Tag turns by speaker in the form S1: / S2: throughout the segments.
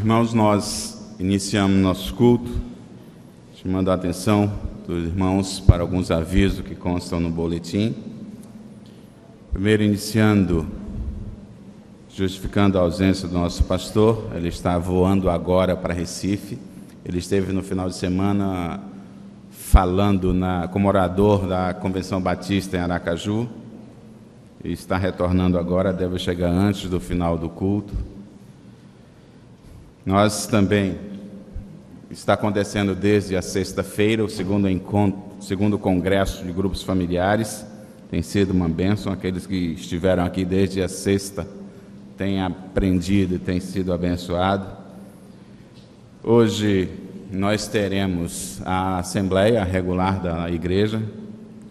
S1: Irmãos, nós iniciamos nosso culto, chamando a atenção dos irmãos para alguns avisos que constam no boletim. Primeiro, iniciando, justificando a ausência do nosso pastor, ele está voando agora para Recife. Ele esteve no final de semana falando como orador da Convenção Batista em Aracaju, e está retornando agora, deve chegar antes do final do culto. Nós também, está acontecendo desde a sexta-feira, o segundo congresso de grupos familiares. Tem sido uma bênção, aqueles que estiveram aqui desde a sexta têm aprendido e têm sido abençoados. Hoje nós teremos a assembleia regular da igreja.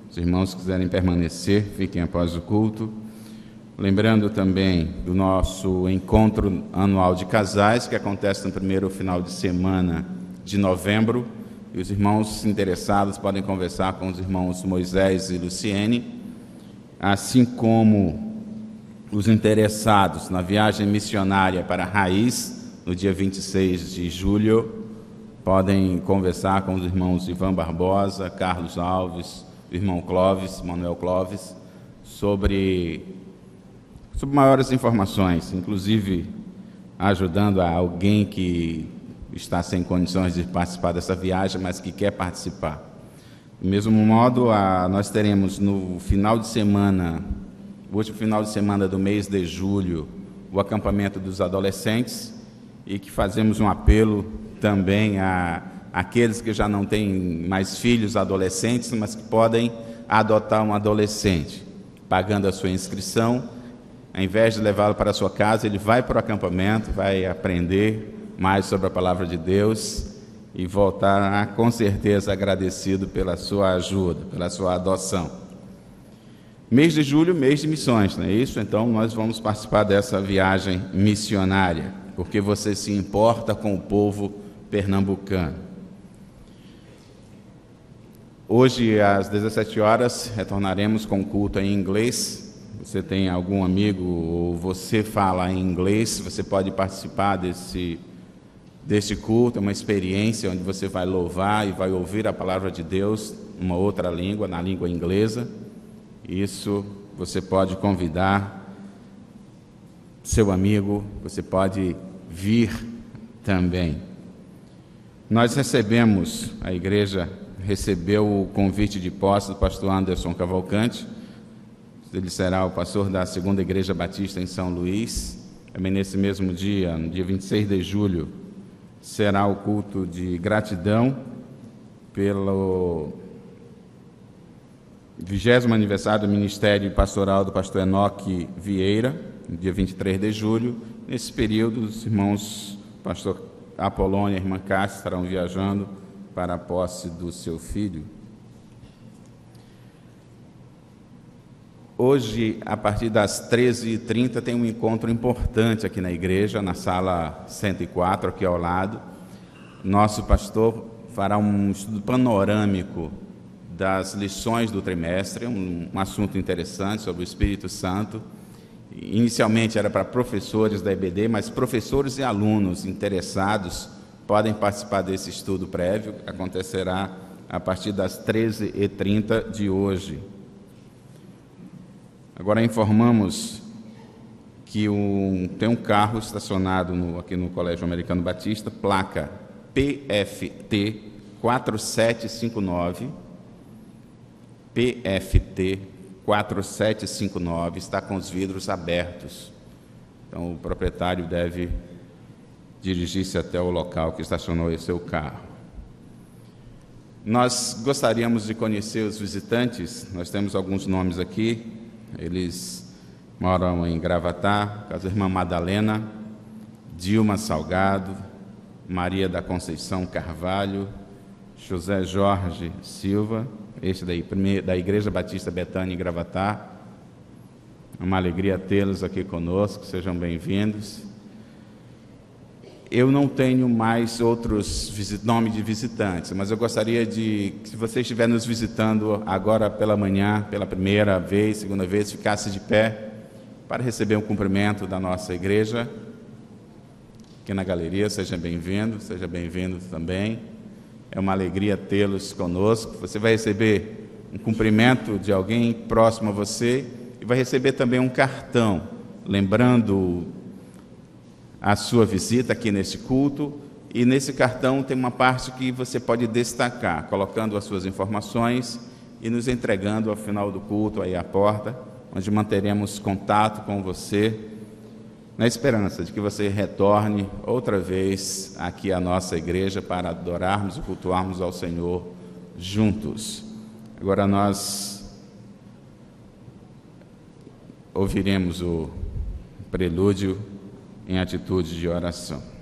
S1: Os irmãos que quiserem permanecer, fiquem após o culto. Lembrando também do nosso encontro anual de casais, que acontece no primeiro final de semana de novembro. E os irmãos interessados podem conversar com os irmãos Moisés e Luciene, assim como os interessados na viagem missionária para a Raiz, no dia 26 de julho, podem conversar com os irmãos Ivan Barbosa, Carlos Alves, o irmão Clóvis, Manuel Clóvis, sobre maiores informações, inclusive ajudando a alguém que está sem condições de participar dessa viagem, mas que quer participar. Do mesmo modo, nós teremos no final de semana, o último final de semana do mês de julho, o acampamento dos adolescentes, e que fazemos um apelo também a aqueles que já não têm mais filhos adolescentes, mas que podem adotar um adolescente, pagando a sua inscrição. Ao invés de levá-lo para a sua casa, ele vai para o acampamento, vai aprender mais sobre a palavra de Deus e voltar, com certeza, agradecido pela sua ajuda, pela sua adoção. Mês de julho, mês de missões, não é isso? Então, nós vamos participar dessa viagem missionária, porque você se importa com o povo pernambucano. Hoje, às 17 horas, retornaremos com o culto em inglês. Você tem algum amigo ou você fala em inglês, você pode participar deste culto. É uma experiência onde você vai louvar e vai ouvir a palavra de Deus numa outra língua, na língua inglesa. Isso você pode convidar seu amigo, você pode vir também. Nós a igreja recebeu o convite de posse do pastor Anderson Cavalcante. Ele será o pastor da Segunda Igreja Batista em São Luís. Também nesse mesmo dia, no dia 26 de julho, será o culto de gratidão pelo 20º aniversário do Ministério Pastoral do pastor Enoque Vieira, no dia 23 de julho. Nesse período, os irmãos pastor Apolônia e irmã Cássia estarão viajando para a posse do seu filho. Hoje, a partir das 13h30, tem um encontro importante aqui na igreja, na sala 104, aqui ao lado. Nosso pastor fará um estudo panorâmico das lições do trimestre, um assunto interessante sobre o Espírito Santo. Inicialmente era para professores da EBD, mas professores e alunos interessados podem participar desse estudo prévio, que acontecerá a partir das 13h30 de hoje. Agora informamos que tem um carro estacionado aqui no Colégio Americano Batista, placa PFT 4759, PFT 4759, está com os vidros abertos. Então o proprietário deve dirigir-se até o local que estacionou esse seu carro. Nós gostaríamos de conhecer os visitantes, nós temos alguns nomes aqui. Eles moram em Gravatá, a irmã Madalena, Dilma Salgado, Maria da Conceição Carvalho, José Jorge Silva, este da Igreja Batista Betânia em Gravatá. É uma alegria tê-los aqui conosco, sejam bem-vindos. Eu não tenho mais outros nomes de visitantes, mas eu gostaria de, se você estiver nos visitando agora pela manhã, pela primeira vez, segunda vez, ficasse de pé para receber um cumprimento da nossa igreja. aqui na galeria, seja bem-vindo também. É uma alegria tê-los conosco. Você vai receber um cumprimento de alguém próximo a você e vai receber também um cartão, lembrando a sua visita aqui nesse culto. E nesse cartão tem uma parte que você pode destacar, colocando as suas informações e nos entregando ao final do culto aí à porta, onde manteremos contato com você, na esperança de que você retorne outra vez aqui à nossa igreja para adorarmos e cultuarmos ao Senhor juntos. Agora nós ouviremos o prelúdio em atitude de oração.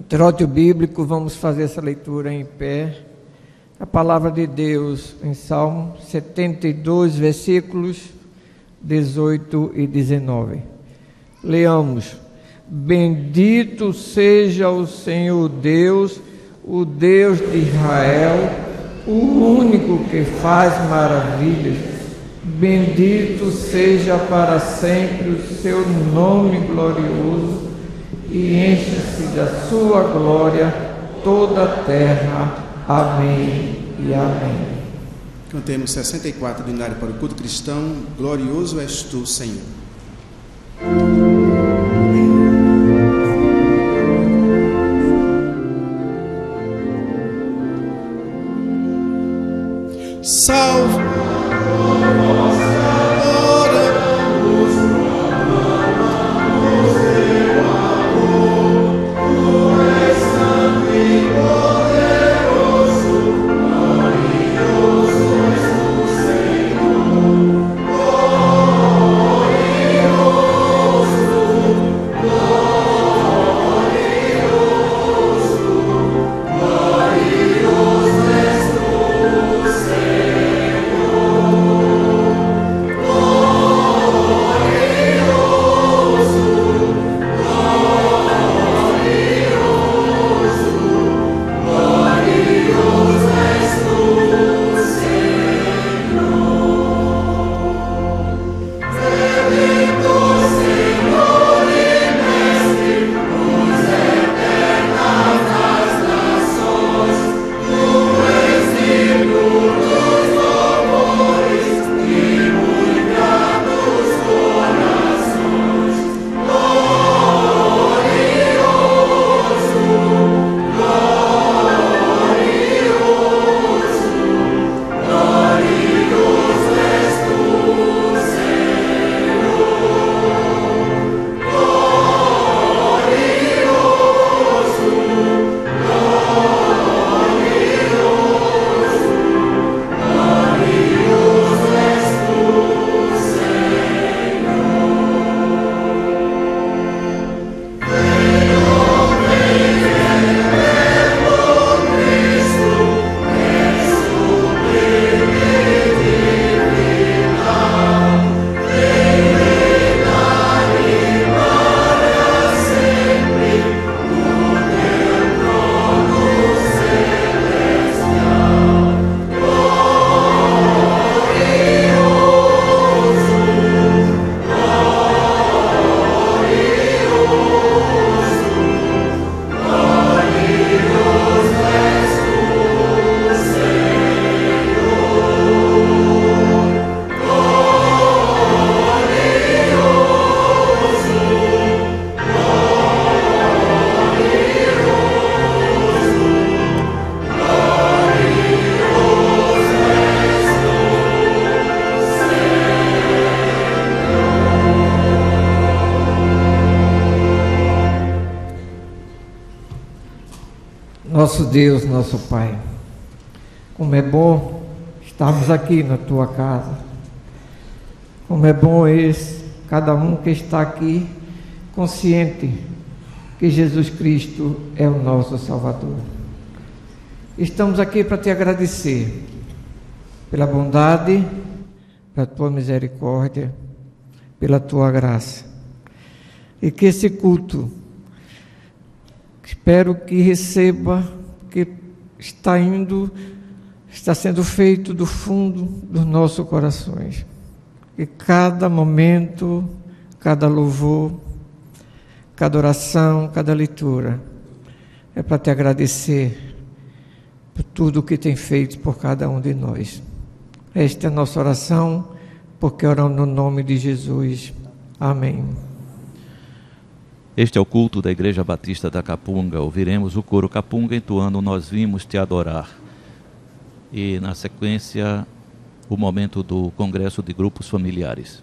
S2: Trote bíblico, vamos fazer essa leitura em pé. A palavra de Deus em Salmo 72, versículos 18 e 19. Leamos. Bendito seja o Senhor Deus, o Deus de Israel, o único que faz maravilhas. Bendito seja para sempre o seu nome glorioso, e encha-se da sua glória toda a terra. Amém e amém.
S3: Cantemos 64 do Hinário para o culto cristão. Glorioso és tu, Senhor. Salve.
S2: nosso Deus, nosso Pai, como é bom estarmos aqui na Tua casa. Como é bom cada um que está aqui consciente que Jesus Cristo é o nosso Salvador. Estamos aqui para Te agradecer pela bondade, pela Tua misericórdia, pela Tua graça. E que esse culto, espero que receba, que está sendo feito do fundo dos nossos corações. E cada momento, cada louvor, cada oração, cada leitura, é para Te agradecer por tudo o que tem feito por cada um de nós. Esta é a nossa oração, porque oramos no nome de Jesus. Amém.
S4: Este é o culto da Igreja Batista da Capunga. Ouviremos o coro Capunga entoando Nós Vimos Te Adorar. E, na sequência, o momento do Congresso de Grupos Familiares.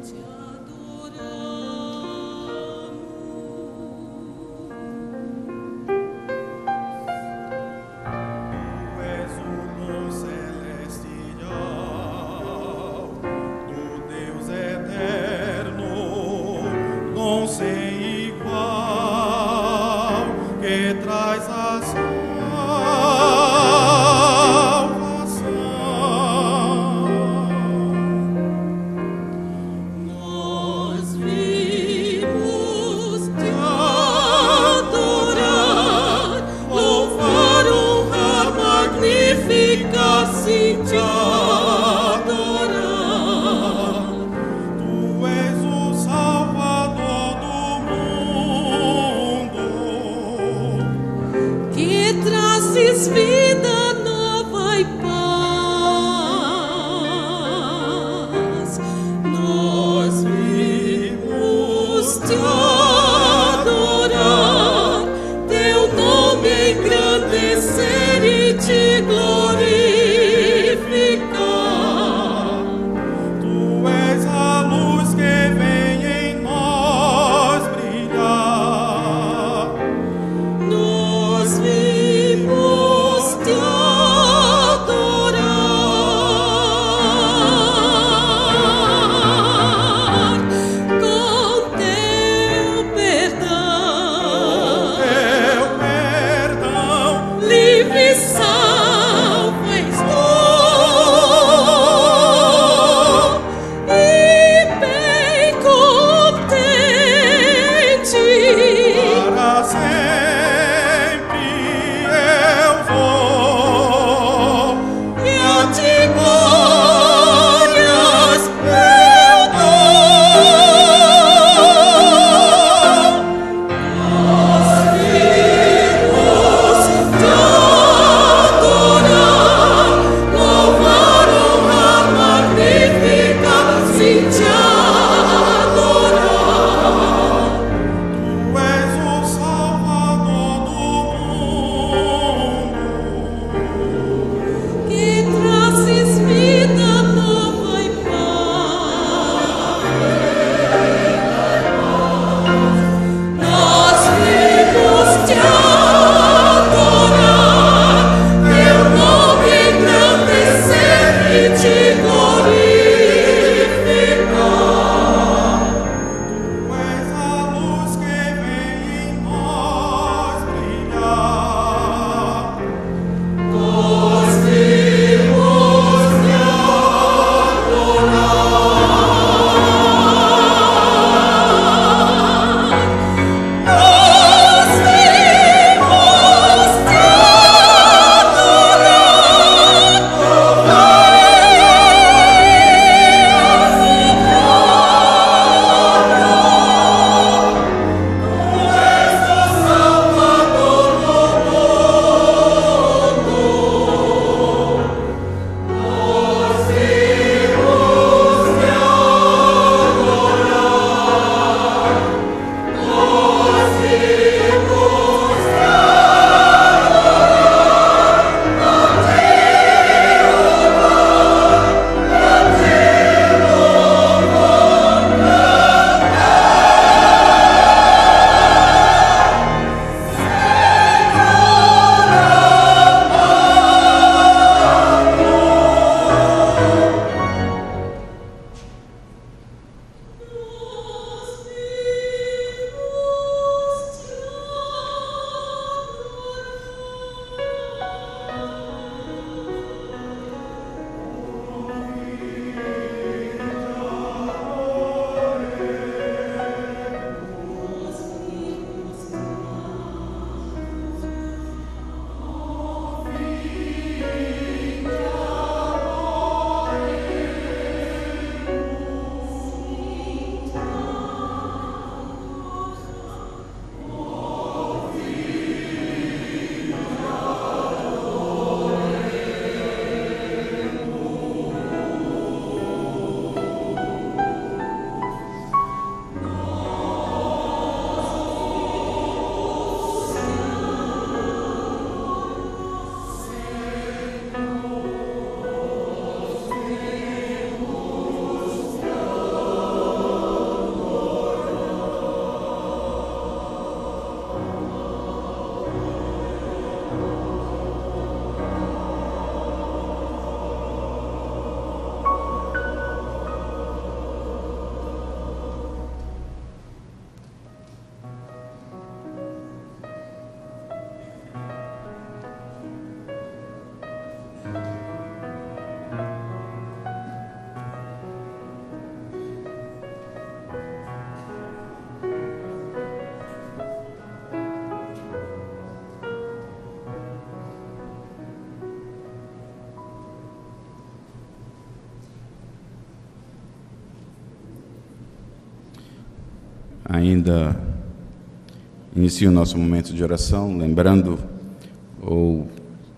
S5: Te
S1: ainda inicio o nosso momento de oração, lembrando ou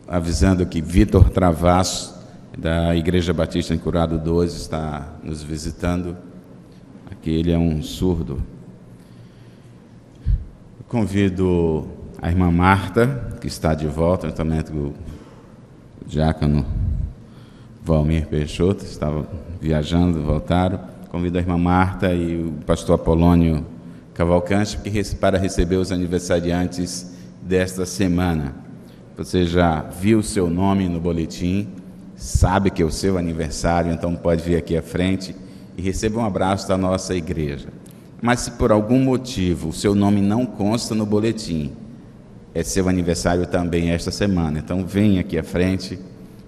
S1: avisando que Vitor Travasso, da Igreja Batista em Curado 12, está nos visitando. Aqui ele é um surdo. Eu convido a irmã Marta, que está de volta, juntamente com o diácono Valmir Peixoto, estava viajando, voltaram. Convido a irmã Marta e o pastor Apolônio Cavalcante para receber os aniversariantes desta semana. Você já viu o seu nome no boletim, sabe que é o seu aniversário, então pode vir aqui à frente e receba um abraço da nossa igreja. Mas se por algum motivo o seu nome não consta no boletim, é seu aniversário também esta semana, então venha aqui à frente,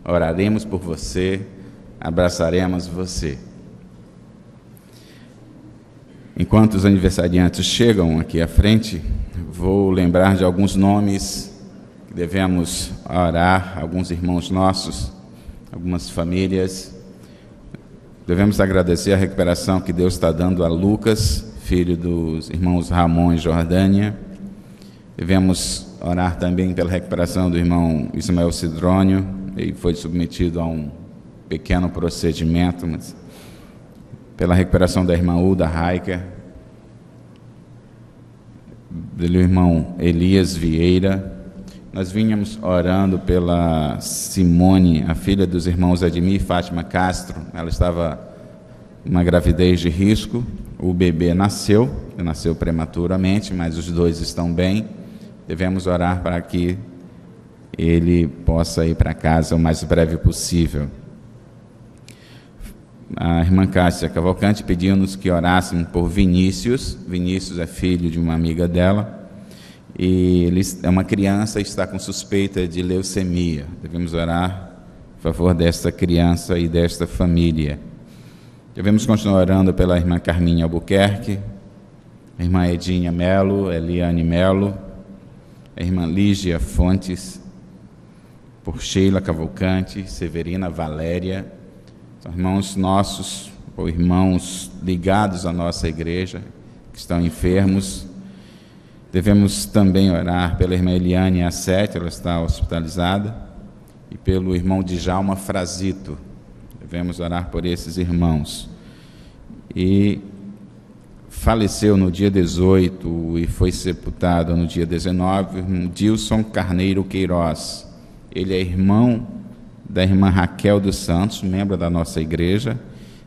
S1: oraremos por você, abraçaremos você. Enquanto os aniversariantes chegam aqui à frente, vou lembrar de alguns nomes que devemos orar, alguns irmãos nossos, algumas famílias. Devemos agradecer a recuperação que Deus está dando a Lucas, filho dos irmãos Ramon e Jordânia. Devemos orar também pela recuperação do irmão Ismael Cidrônio. Ele foi submetido a um pequeno procedimento, mas pela recuperação da irmã Uda Raica, do irmão Elias Vieira. Nós vínhamos orando pela Simone, a filha dos irmãos Admir e Fátima Castro. Ela estava numa gravidez de risco, o bebê nasceu prematuramente, mas os dois estão bem. Devemos orar para que ele possa ir para casa o mais breve possível. A irmã Cássia Cavalcante pediu-nos que orássemos por Vinícius. Vinícius é filho de uma amiga dela, e ele é uma criança e está com suspeita de leucemia. Devemos orar a favor desta criança e desta família. Devemos continuar orando pela irmã Carminha Albuquerque, a irmã Edinha Melo, Eliane Melo, a irmã Lígia Fontes, por Sheila Cavalcante, Severina Valéria. São irmãos nossos, ou irmãos ligados à nossa igreja, que estão enfermos. Devemos também orar pela irmã Eliane Assete, ela está hospitalizada, e pelo irmão Djalma Frazito. Devemos orar por esses irmãos. E faleceu no dia 18 e foi sepultado no dia 19, o irmão Dilson Carneiro Queiroz. Ele é irmão da irmã Raquel dos Santos, membro da nossa igreja,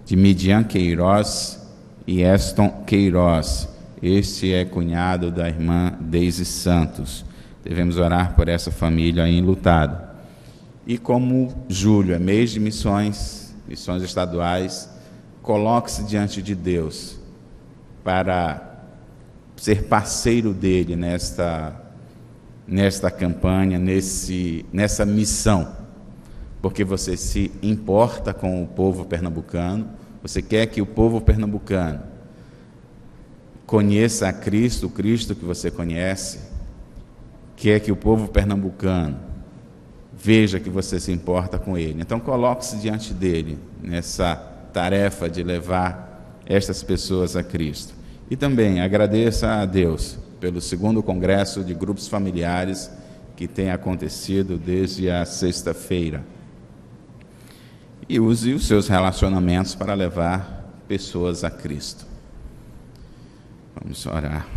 S1: de Midian Queiroz e Eston Queiroz. Este é cunhado da irmã Deise Santos. Devemos orar por essa família enlutada. E como julho é mês de missões estaduais, coloque-se diante de Deus para ser parceiro dele nesta campanha, nessa missão, porque você se importa com o povo pernambucano, você quer que o povo pernambucano conheça a Cristo, o Cristo que você conhece, quer que o povo pernambucano veja que você se importa com ele. Então coloque-se diante dele nessa tarefa de levar estas pessoas a Cristo. E também agradeça a Deus pelo 2º Congresso de Grupos Familiares que tem acontecido desde a sexta-feira. E use os seus relacionamentos para levar pessoas a Cristo. Vamos orar.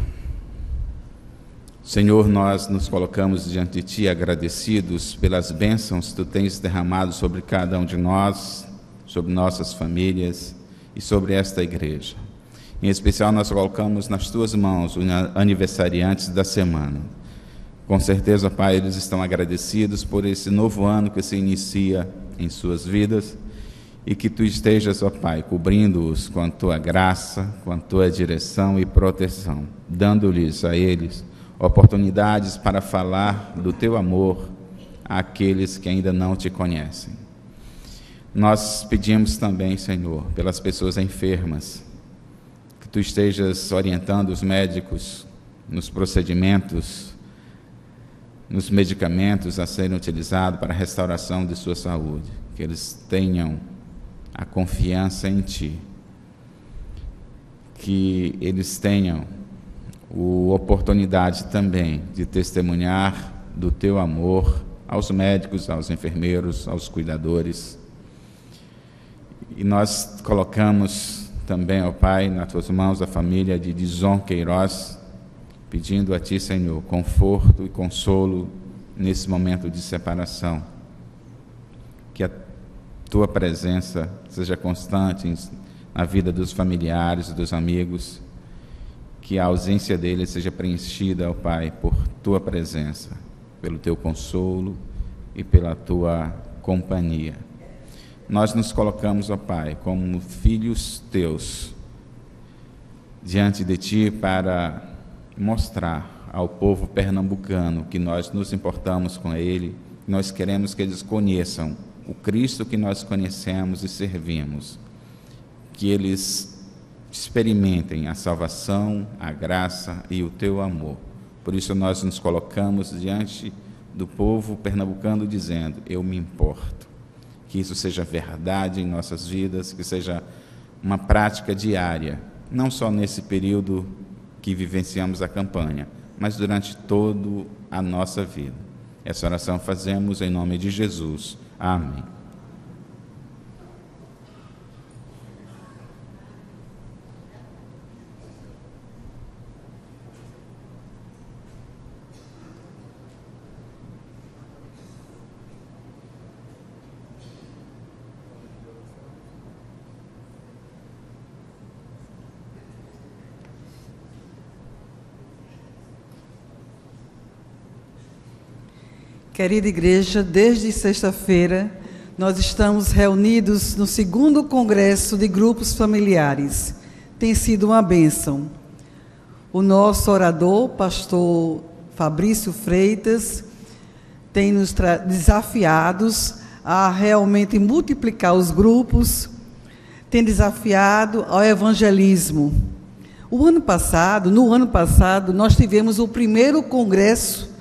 S1: Senhor, nós nos colocamos diante de Ti agradecidos pelas bênçãos que Tu tens derramado sobre cada um de nós, sobre nossas famílias e sobre esta igreja. Em especial, nós colocamos nas Tuas mãos os aniversariantes da semana. Com certeza, Pai, eles estão agradecidos por esse novo ano que se inicia em suas vidas, e que Tu estejas, ó Pai, cobrindo-os com a Tua graça, com a Tua direção e proteção, dando-lhes a eles oportunidades para falar do Teu amor àqueles que ainda não Te conhecem. Nós pedimos também, Senhor, pelas pessoas enfermas, que Tu estejas orientando os médicos nos procedimentos, nos medicamentos a serem utilizados para a restauração de sua saúde, que eles tenham a confiança em Ti, que eles tenham oportunidade também de testemunhar do teu amor aos médicos, aos enfermeiros, aos cuidadores. E nós colocamos também, ó Pai, nas tuas mãos a família de Dizon Queiroz, pedindo a Ti, Senhor, conforto e consolo nesse momento de separação. Que a Tua presença seja constante na vida dos familiares e dos amigos, que a ausência deles seja preenchida, ó Pai, por Tua presença, pelo Teu consolo e pela Tua companhia. Nós nos colocamos, ó Pai, como filhos Teus, diante de Ti para mostrar ao povo pernambucano que nós nos importamos com ele, nós queremos que eles conheçam o Cristo que nós conhecemos e servimos, que eles experimentem a salvação, a graça e o Teu amor. Por isso nós nos colocamos diante do povo pernambucano dizendo: eu me importo. Que isso seja verdade em nossas vidas, que seja uma prática diária, não só nesse período que vivenciamos a campanha, mas durante toda a nossa vida. Essa oração fazemos em nome de Jesus. Amém.
S5: Querida igreja, desde sexta-feira nós estamos reunidos no 2º Congresso de Grupos Familiares. Tem sido uma bênção. O nosso orador, pastor Fabrício Freitas, tem nos desafiados a realmente multiplicar os grupos, tem desafiado ao evangelismo. No ano passado, nós tivemos o primeiro congresso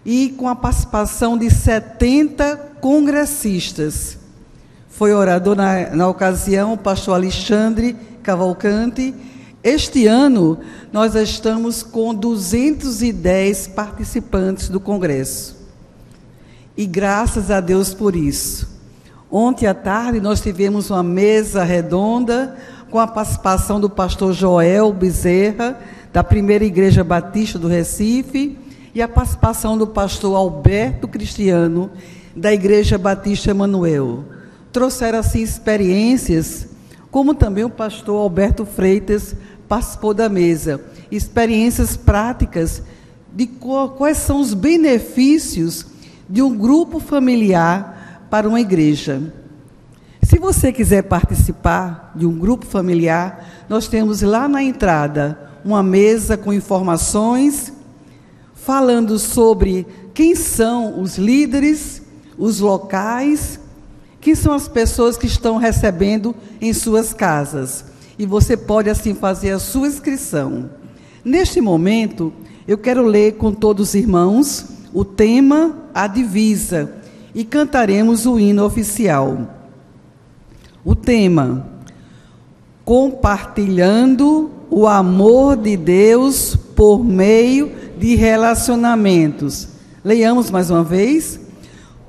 S5: e com a participação de 70 congressistas. Foi orador na ocasião o pastor Alexandre Cavalcante. Este ano, nós estamos com 210 participantes do congresso. E graças a Deus por isso. Ontem à tarde, nós tivemos uma mesa redonda com a participação do pastor Joel Bezerra, da Primeira Igreja Batista do Recife, e a participação do pastor Alberto Cristiano, da Igreja Batista Emanuel. Trouxeram, assim, experiências, como também o pastor Alberto Freitas participou da mesa, experiências práticas de quais são os benefícios de um grupo familiar para uma igreja. Se você quiser participar de um grupo familiar, nós temos lá na entrada uma mesa com informações, falando sobre quem são os líderes, os locais, quem são as pessoas que estão recebendo em suas casas. E você pode, assim, fazer a sua inscrição. Neste momento, eu quero ler com todos os irmãos o tema, a divisa, e cantaremos o hino oficial. O tema: compartilhando o amor de Deus por meio de relacionamentos. Leiamos mais uma vez.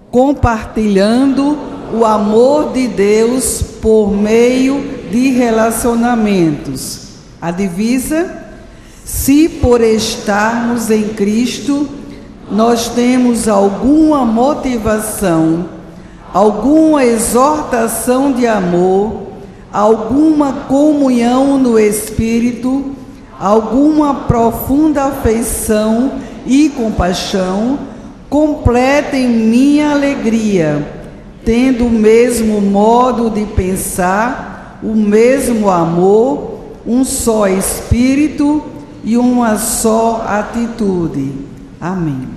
S5: Compartilhando o amor de Deus por meio de relacionamentos. A divisa: se por estarmos em Cristo, nós temos alguma motivação, alguma exortação de amor, alguma comunhão no Espírito, alguma profunda afeição e compaixão, completem minha alegria, tendo o mesmo modo de pensar, o mesmo amor, um só Espírito e uma só atitude. Amém.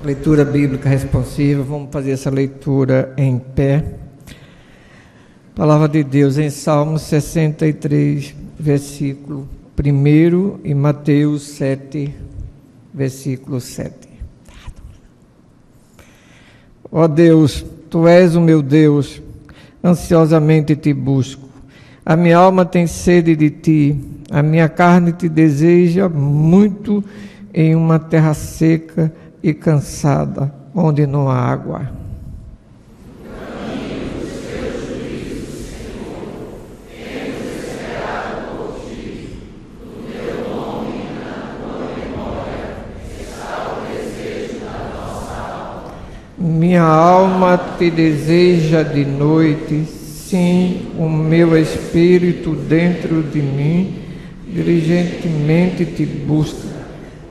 S2: Leitura bíblica responsiva. Vamos fazer essa leitura em pé. Palavra de Deus em Salmos 63, versículo 1 e Mateus 7, versículo 7. Ó Deus, Tu és o meu Deus, ansiosamente te busco. A minha alma tem sede de Ti, a minha carne te deseja muito em uma terra seca e cansada, onde não há água. Minha alma te deseja de noite, sim, o meu espírito dentro de mim diligentemente te busca,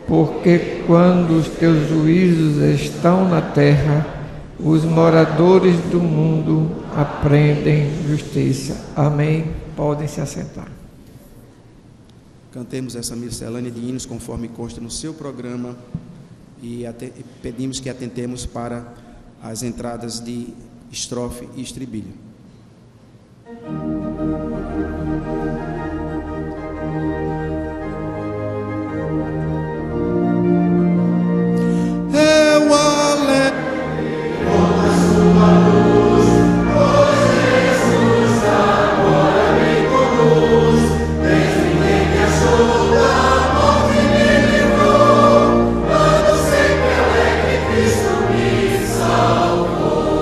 S2: porque quando os teus juízos estão na terra, os moradores do mundo aprendem justiça. Amém. Podem se assentar.
S3: Cantemos essa miscelânea de hinos conforme consta no seu programa e pedimos que atentemos para as entradas de estrofe e estribilho. Eu alegro com a sua luz, Jesus agora me conduz, desde ninguém me achou, da morte me livrou, quando sempre alegre Cristo me salvou.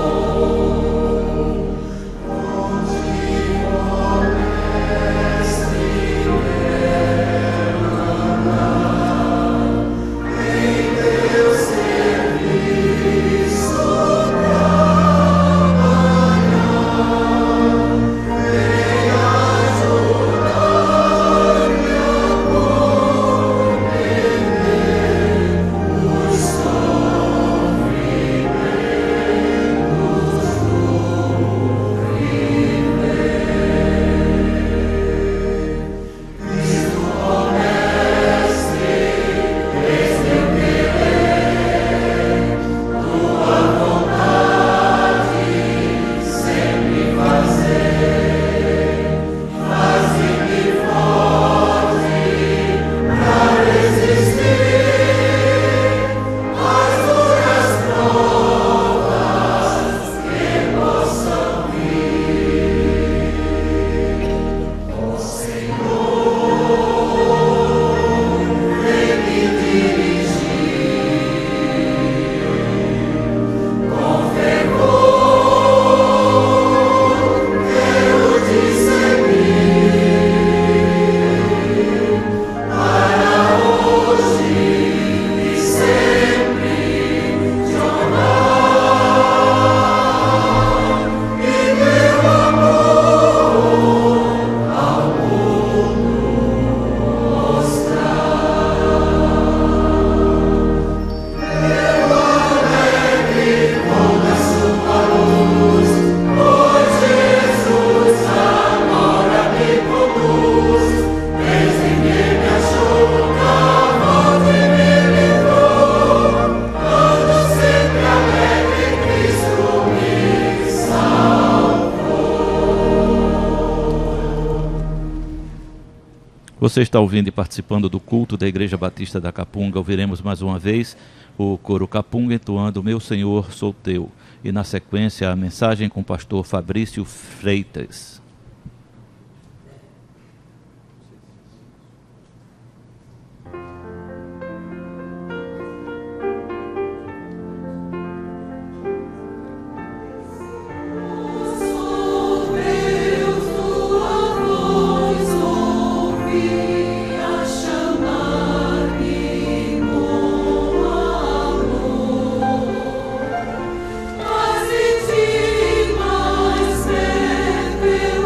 S4: Você está ouvindo e participando do culto da Igreja Batista da Capunga. Ouviremos mais uma vez o coro Capunga entoando Meu Senhor, Sou Teu. E na sequência a mensagem com o pastor Fabrício Freitas.
S6: Mas de ti mais perto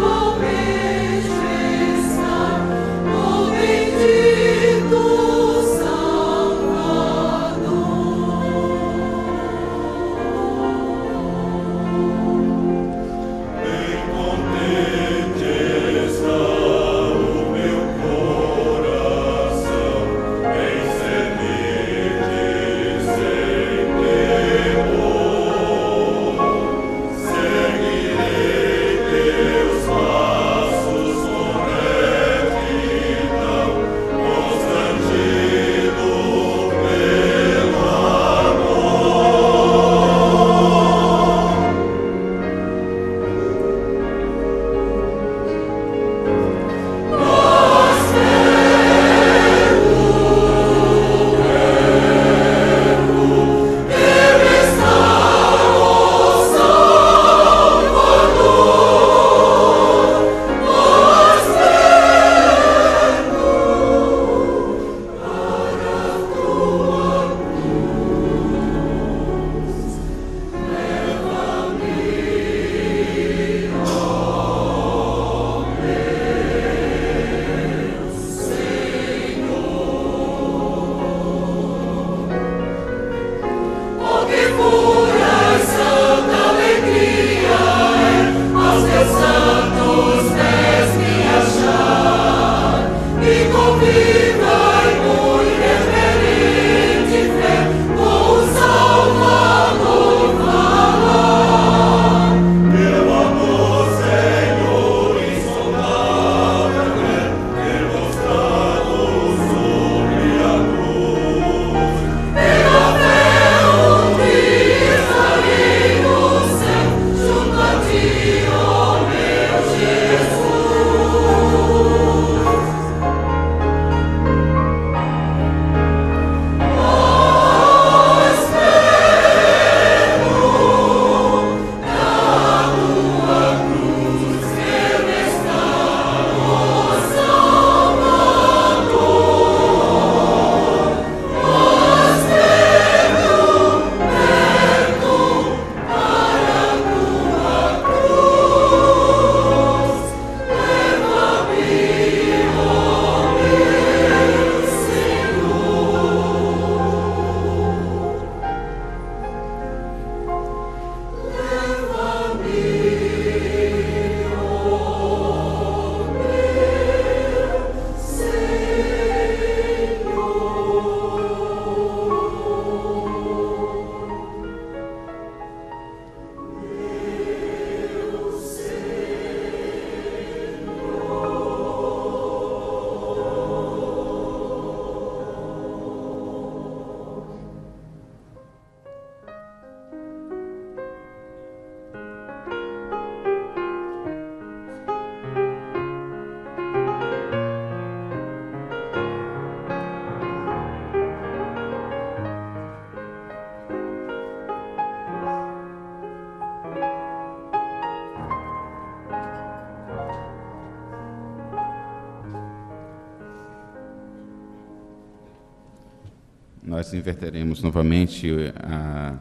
S1: nós inverteremos novamente a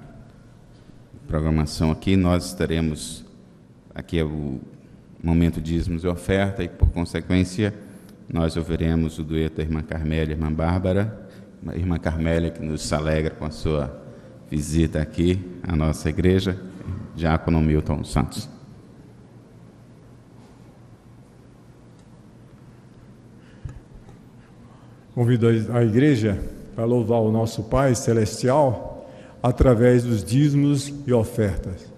S1: programação aqui. Nós estaremos aqui, é o momento de dízimos e oferta, e por consequência nós ouviremos o dueto da irmã Carmélia e irmã Bárbara, a irmã Carmélia que nos alegra com a sua visita aqui à nossa igreja, diácono Milton Santos.
S6: Convido a igreja para louvar o nosso Pai Celestial através dos dízimos e ofertas.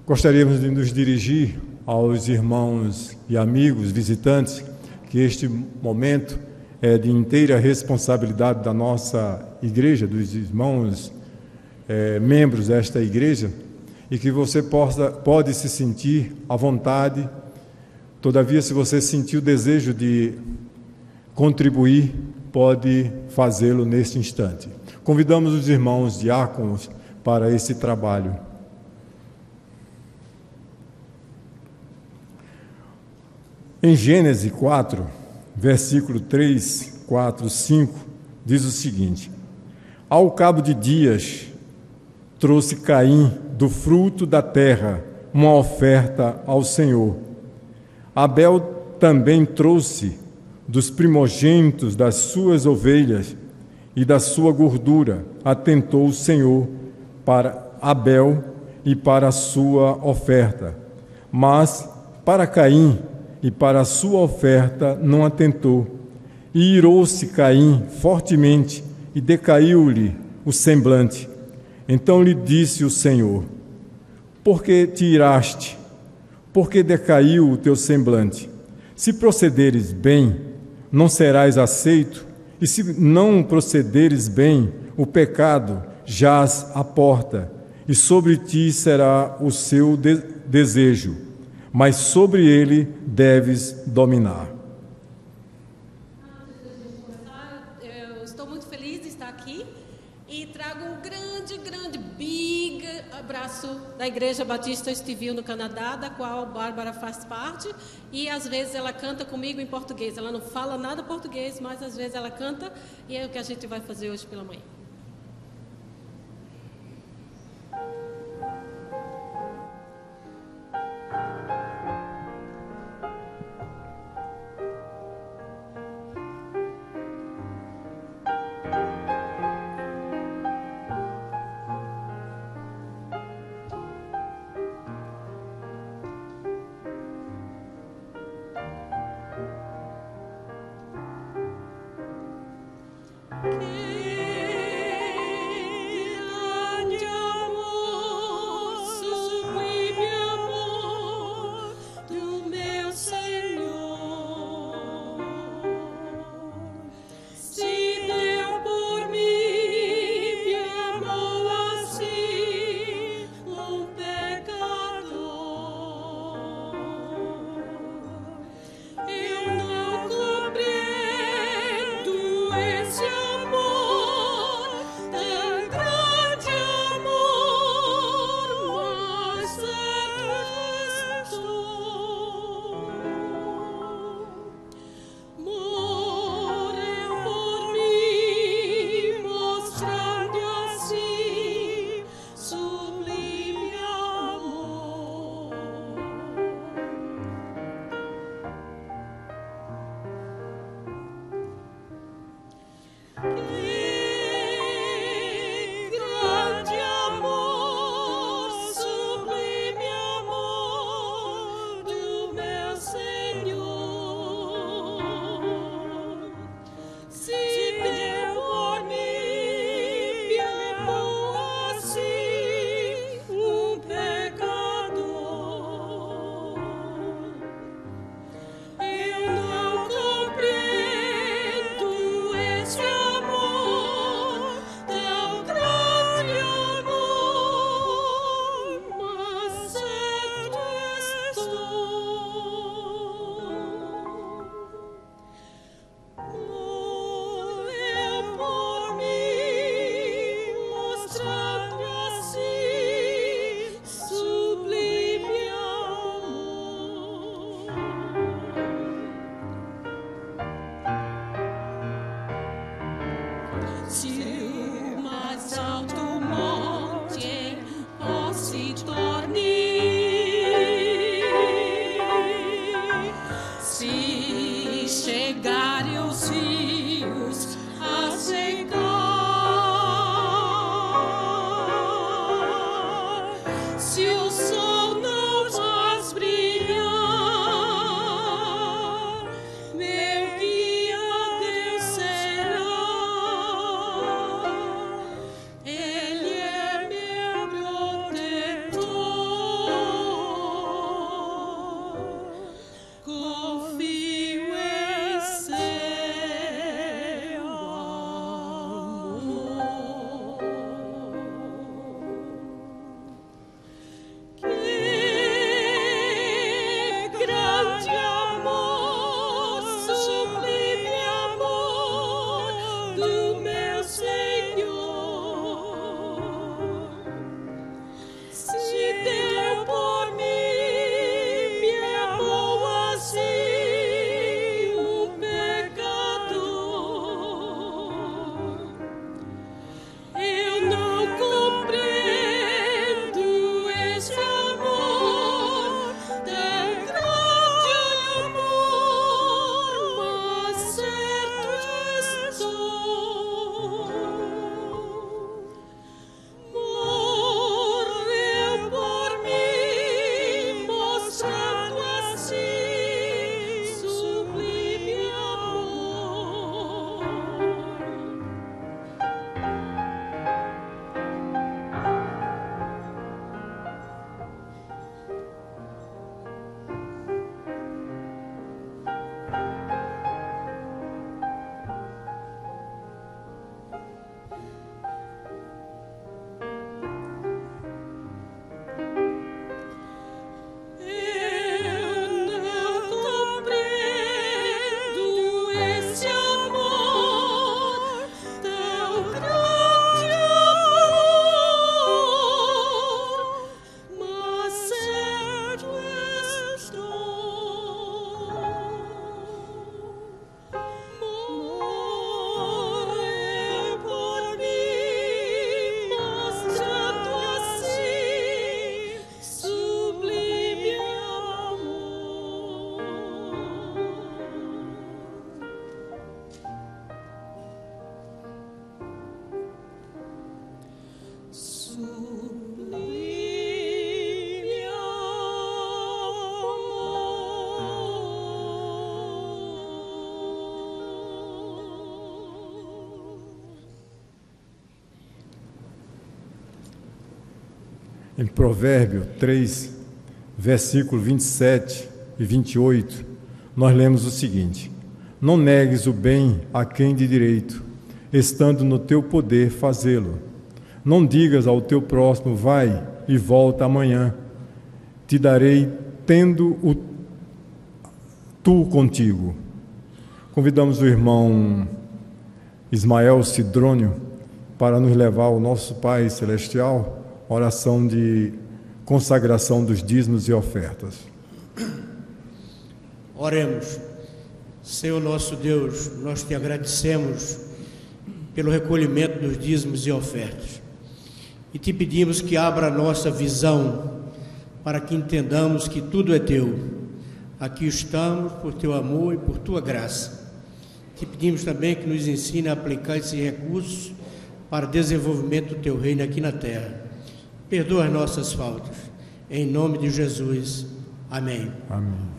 S6: Gostaríamos de nos dirigir aos irmãos e amigos visitantes que este momento é de inteira responsabilidade da nossa igreja, dos irmãos membros desta igreja, e que você pode se sentir à vontade. Todavia, se você sentir o desejo de contribuir, pode fazê-lo neste instante. Convidamos os irmãos diáconos para esse trabalho. Em Gênesis 4, versículo 3, 4, 5, diz o seguinte: ao cabo de dias, trouxe Caim do fruto da terra uma oferta ao Senhor. Abel também trouxe dos primogênitos das suas ovelhas e da sua gordura. Atentou o Senhor para Abel e para a sua oferta, mas para Caim e para a sua oferta não atentou. E irou-se Caim fortemente e decaiu-lhe o semblante. Então lhe disse o Senhor: por que te iraste? Por que decaiu o teu semblante? Se procederes bem, não serás aceito, e se não procederes bem, o pecado jaz à porta, e sobre ti será o seu desejo, mas sobre ele deves dominar.
S7: Eu estou muito feliz de estar aqui e trago um grande, big abraço da Igreja Batista Estivil no Canadá, da qual Bárbara faz parte, e às vezes ela canta comigo em português. Ela não fala nada português, mas às vezes ela canta, e é o que a gente vai fazer hoje pela manhã.
S3: Esse amor
S6: Em Provérbio 3, versículo 27 e 28, nós lemos o seguinte: não negues o bem a quem de direito, estando no teu poder fazê-lo. Não digas ao teu próximo, vai e volta amanhã, te darei tendo tu contigo. Convidamos o irmão Ismael Sidrônio para nos levar ao nosso Pai Celestial, oração de consagração dos dízimos e ofertas.
S8: Oremos. Senhor nosso Deus, nós te agradecemos pelo recolhimento dos dízimos e ofertas e te pedimos que abra a nossa visão para que entendamos que tudo é teu. Aqui estamos por teu amor e por tua graça. Te pedimos também que nos ensine a aplicar esses recursos para o desenvolvimento do teu reino aqui na terra. Perdoa as nossas faltas. Em nome de Jesus. Amém.
S6: Amém.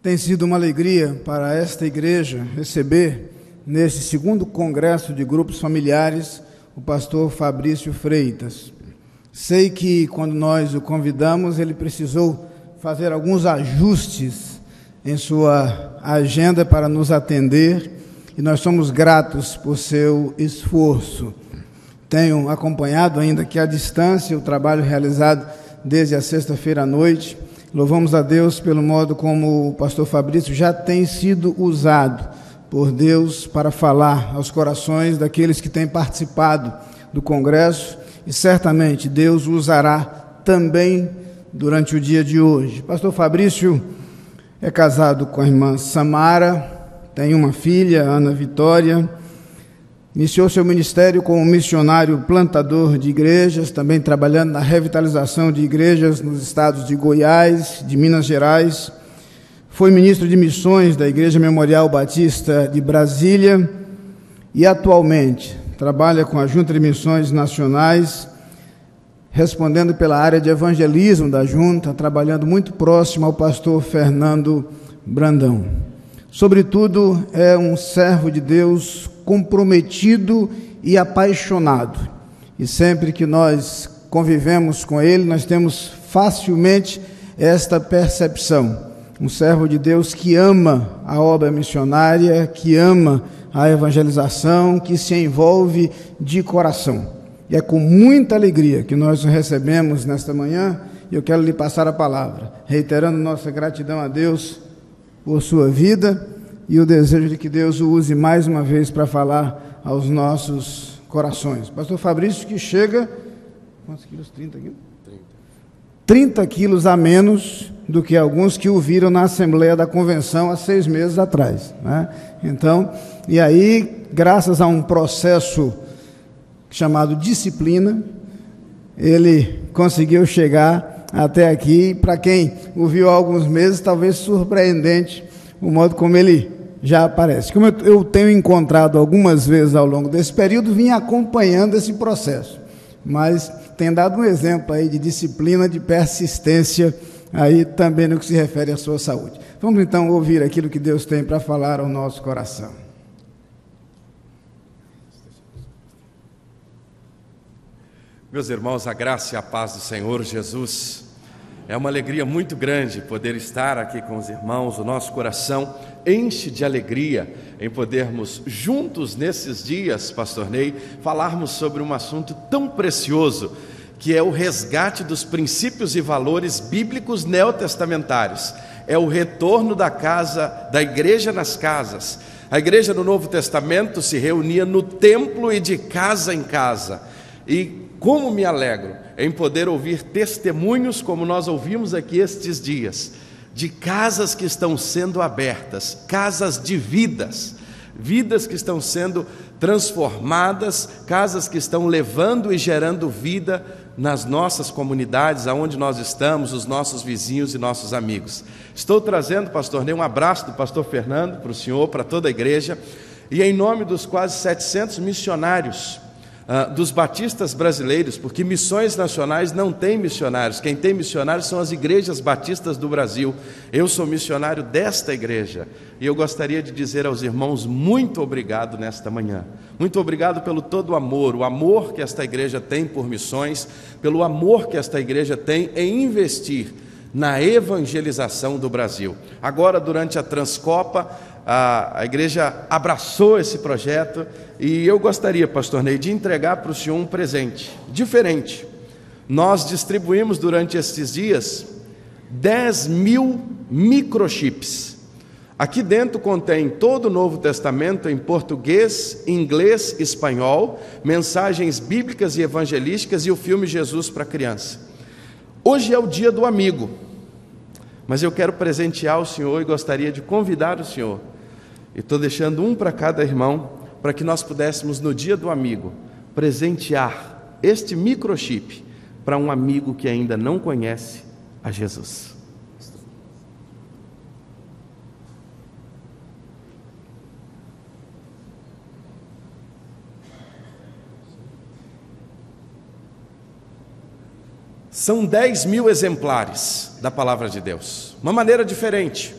S9: Tem sido uma alegria para esta igreja receber, nesse segundo congresso de grupos familiares, o pastor Fabrício Freitas. Sei que, quando nós o convidamos, ele precisou fazer alguns ajustes em sua agenda para nos atender, e e nós somos gratos por seu esforço. Tenho acompanhado ainda que à distância o trabalho realizado desde a sexta-feira à noite. Louvamos a Deus pelo modo como o pastor Fabrício já tem sido usado por Deus para falar aos corações daqueles que têm participado do congresso, e certamente Deus o usará também durante o dia de hoje. Pastor Fabrício é casado com a irmã Samara, tem uma filha, Ana Vitória. Iniciou seu ministério como missionário plantador de igrejas, também trabalhando na revitalização de igrejas nos estados de Goiás, de Minas Gerais. Foi ministro de missões da Igreja Memorial Batista de Brasília e atualmente trabalha com a Junta de Missões Nacionais, respondendo pela área de evangelismo da Junta, trabalhando muito próximo ao pastor Fernando Brandão. Sobretudo, é um servo de Deus comprometido e apaixonado. E sempre que nós convivemos com ele, nós temos facilmente esta percepção. Um servo de Deus que ama a obra missionária, que ama a evangelização, que se envolve de coração. E é com muita alegria que nós o recebemos nesta manhã, e eu quero lhe passar a palavra, reiterando nossa gratidão a Deus por sua vida e o desejo de que Deus o use mais uma vez para falar aos nossos corações. Pastor Fabrício, que chega, quantos quilos? 30 quilos? 30 quilos a menos do que alguns que o viram na Assembleia da Convenção há 6 meses atrás, né? Então, e aí, graças a um processo chamado disciplina, ele conseguiu chegar até aqui. Para quem o viu há alguns meses, talvez surpreendente o modo como ele já aparece. Como eu tenho encontrado algumas vezes ao longo desse período, vim acompanhando esse processo, mas tem dado um exemplo aí de disciplina, de persistência, aí também no que se refere à sua saúde. Vamos então ouvir aquilo que Deus tem para falar ao nosso coração.
S10: Meus irmãos, a graça e a paz do Senhor Jesus. É uma alegria muito grande poder estar aqui com os irmãos. O nosso coração enche de alegria em podermos juntos nesses dias, pastor Ney, falarmos sobre um assunto tão precioso, que é o resgate dos princípios e valores bíblicos neotestamentários. É o retorno da casa, da igreja nas casas. A igreja no Novo Testamento se reunia no templo e de casa em casa. E como me alegro em poder ouvir testemunhos como nós ouvimos aqui estes dias, de casas que estão sendo abertas, casas de vidas, vidas que estão sendo transformadas, casas que estão levando e gerando vida nas nossas comunidades, aonde nós estamos, os nossos vizinhos e nossos amigos. Estou trazendo, pastor Ney, um abraço do pastor Fernando para o senhor, para toda a igreja, e em nome dos quase 700 missionários dos batistas brasileiros, porque missões nacionais não têm missionários, quem tem missionários são as igrejas batistas do Brasil. Eu sou missionário desta igreja, e eu gostaria de dizer aos irmãos muito obrigado nesta manhã, muito obrigado pelo todo o amor que esta igreja tem por missões, pelo amor que esta igreja tem em investir na evangelização do Brasil. Agora, durante a Transcopa, a igreja abraçou esse projeto, e eu gostaria, pastor Ney, de entregar para o senhor um presente diferente. Nós distribuímos durante estes dias 10.000 microchips. Aqui dentro contém todo o Novo Testamento em português, inglês, espanhol, mensagens bíblicas e evangelísticas e o filme Jesus para criança. Hoje é o dia do amigo, mas eu quero presentear o senhor e gostaria de convidar o senhor. E estou deixando um para cada irmão, para que nós pudéssemos, no dia do amigo, presentear este microchip para um amigo que ainda não conhece a Jesus. São 10.000 exemplares da Palavra de Deus, uma maneira diferente.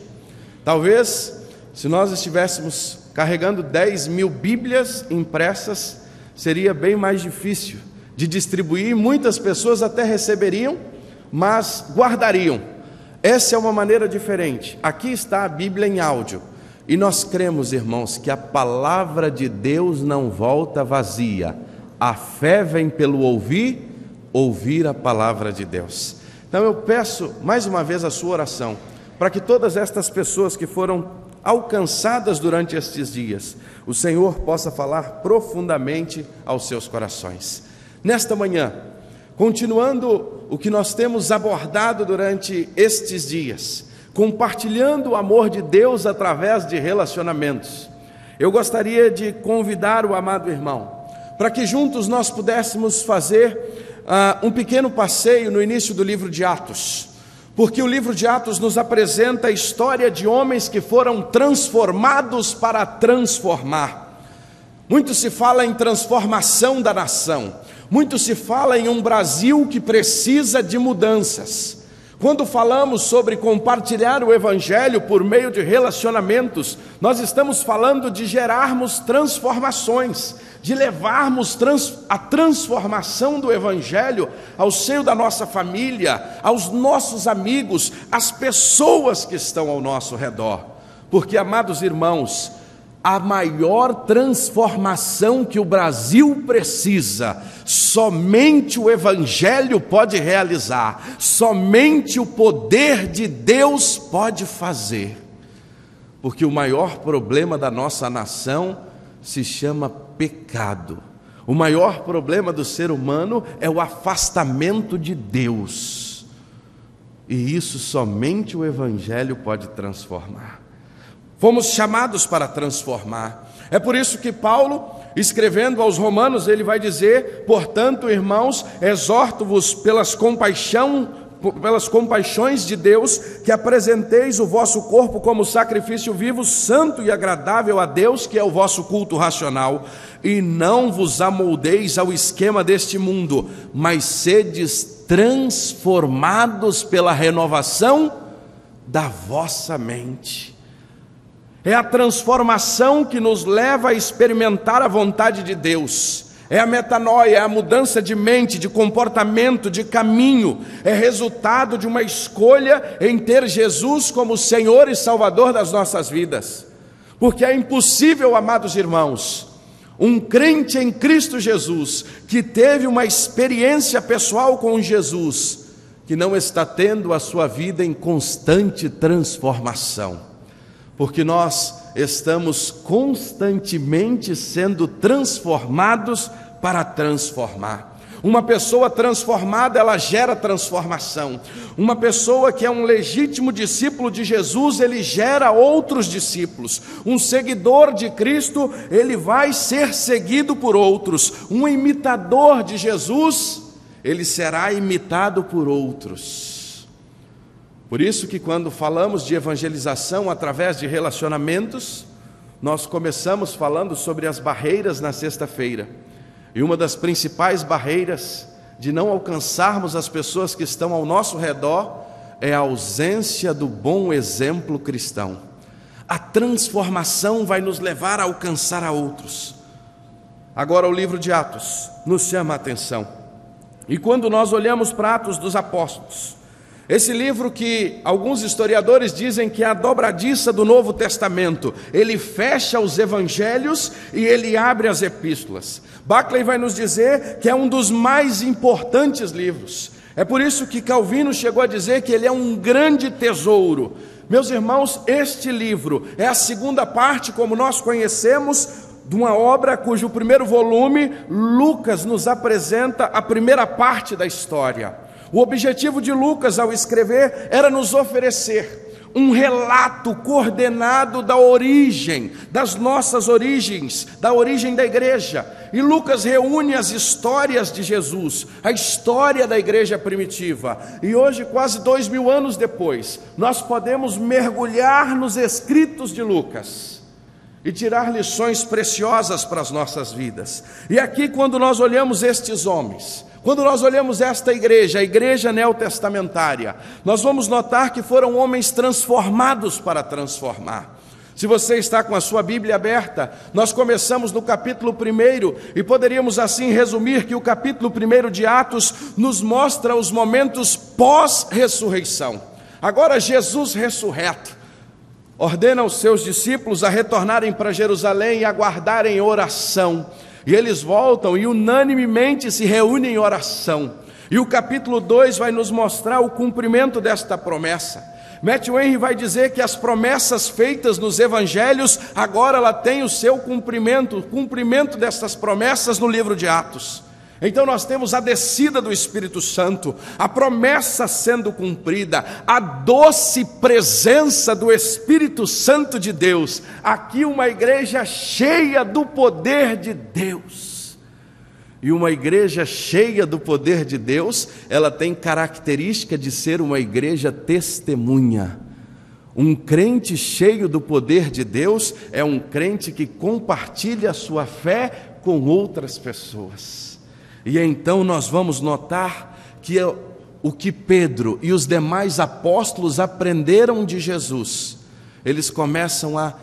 S10: Talvez, se nós estivéssemos carregando 10.000 Bíblias impressas, seria bem mais difícil de distribuir. Muitas pessoas até receberiam, mas guardariam. Essa é uma maneira diferente. Aqui está a Bíblia em áudio, E nós cremos, irmãos, que a palavra de Deus não volta vazia. A fé vem pelo ouvir a palavra de Deus. Então eu peço mais uma vez a sua oração, para que todas estas pessoas que foram alcançadas durante estes dias, o Senhor possa falar profundamente aos seus corações. Nesta manhã, continuando o que nós temos abordado durante estes dias, compartilhando o amor de Deus através de relacionamentos, eu gostaria de convidar o amado irmão, para que juntos nós pudéssemos fazer um pequeno passeio no início do livro de Atos, porque o livro de Atos nos apresenta a história de homens que foram transformados para transformar. Muito se fala em transformação da nação, muito se fala em um Brasil que precisa de mudanças. Quando falamos sobre compartilhar o Evangelho por meio de relacionamentos, nós estamos falando de gerarmos transformações, de levarmos a transformação do Evangelho ao seio da nossa família, aos nossos amigos, às pessoas que estão ao nosso redor. Porque, amados irmãos, a maior transformação que o Brasil precisa, somente o Evangelho pode realizar, somente o poder de Deus pode fazer. Porque o maior problema da nossa nação se chama pecado. O maior problema do ser humano é o afastamento de Deus. E isso somente o Evangelho pode transformar. Fomos chamados para transformar. É por isso que Paulo, escrevendo aos Romanos, ele vai dizer: portanto, irmãos, exorto-vos pelas compaixões de Deus, que apresenteis o vosso corpo como sacrifício vivo, santo e agradável a Deus, que é o vosso culto racional. E não vos amoldeis ao esquema deste mundo, mas sedes transformados pela renovação da vossa mente. É a transformação que nos leva a experimentar a vontade de Deus. É a metanoia, é a mudança de mente, de comportamento, de caminho. É resultado de uma escolha em ter Jesus como Senhor e Salvador das nossas vidas. Porque é impossível, amados irmãos, um crente em Cristo Jesus, que teve uma experiência pessoal com Jesus, que não está tendo a sua vida em constante transformação. Porque nós estamos constantemente sendo transformados para transformar. Uma pessoa transformada, ela gera transformação. Uma pessoa que é um legítimo discípulo de Jesus, ele gera outros discípulos. Um seguidor de Cristo, ele vai ser seguido por outros. Um imitador de Jesus, ele será imitado por outros. Por isso que quando falamos de evangelização através de relacionamentos, nós começamos falando sobre as barreiras na sexta-feira. E uma das principais barreiras de não alcançarmos as pessoas que estão ao nosso redor é a ausência do bom exemplo cristão. A transformação vai nos levar a alcançar a outros. Agora o livro de Atos nos chama a atenção. E quando nós olhamos para Atos dos Apóstolos, esse livro que alguns historiadores dizem que é a dobradiça do Novo Testamento, ele fecha os evangelhos e ele abre as epístolas. Barclay vai nos dizer que é um dos mais importantes livros. É por isso que Calvino chegou a dizer que ele é um grande tesouro. Meus irmãos, este livro é a segunda parte, como nós conhecemos, de uma obra cujo primeiro volume, Lucas nos apresenta a primeira parte da história. O objetivo de Lucas ao escrever era nos oferecer um relato coordenado da origem, das nossas origens, da origem da igreja. E Lucas reúne as histórias de Jesus, a história da igreja primitiva. E hoje, quase 2000 anos depois, nós podemos mergulhar nos escritos de Lucas e tirar lições preciosas para as nossas vidas. E aqui, quando nós olhamos estes homens, quando nós olhamos esta igreja, a igreja neotestamentária, nós vamos notar que foram homens transformados para transformar. Se você está com a sua Bíblia aberta, nós começamos no capítulo 1 e poderíamos assim resumir que o capítulo 1 de Atos nos mostra os momentos pós-ressurreição. Agora Jesus ressurreto, ordena aos seus discípulos a retornarem para Jerusalém e aguardarem oração. E eles voltam e unanimemente se reúnem em oração. E o capítulo 2 vai nos mostrar o cumprimento desta promessa. Matthew Henry vai dizer que as promessas feitas nos evangelhos, agora ela tem o seu cumprimento, o cumprimento dessas promessas no livro de Atos. Então nós temos a descida do Espírito Santo, a promessa sendo cumprida, a doce presença do Espírito Santo de Deus. Aqui uma igreja cheia do poder de Deus. E uma igreja cheia do poder de Deus, ela tem característica de ser uma igreja testemunha. Um crente cheio do poder de Deus é um crente que compartilha a sua fé com outras pessoas. E então nós vamos notar que o que Pedro e os demais apóstolos aprenderam de Jesus, eles começam a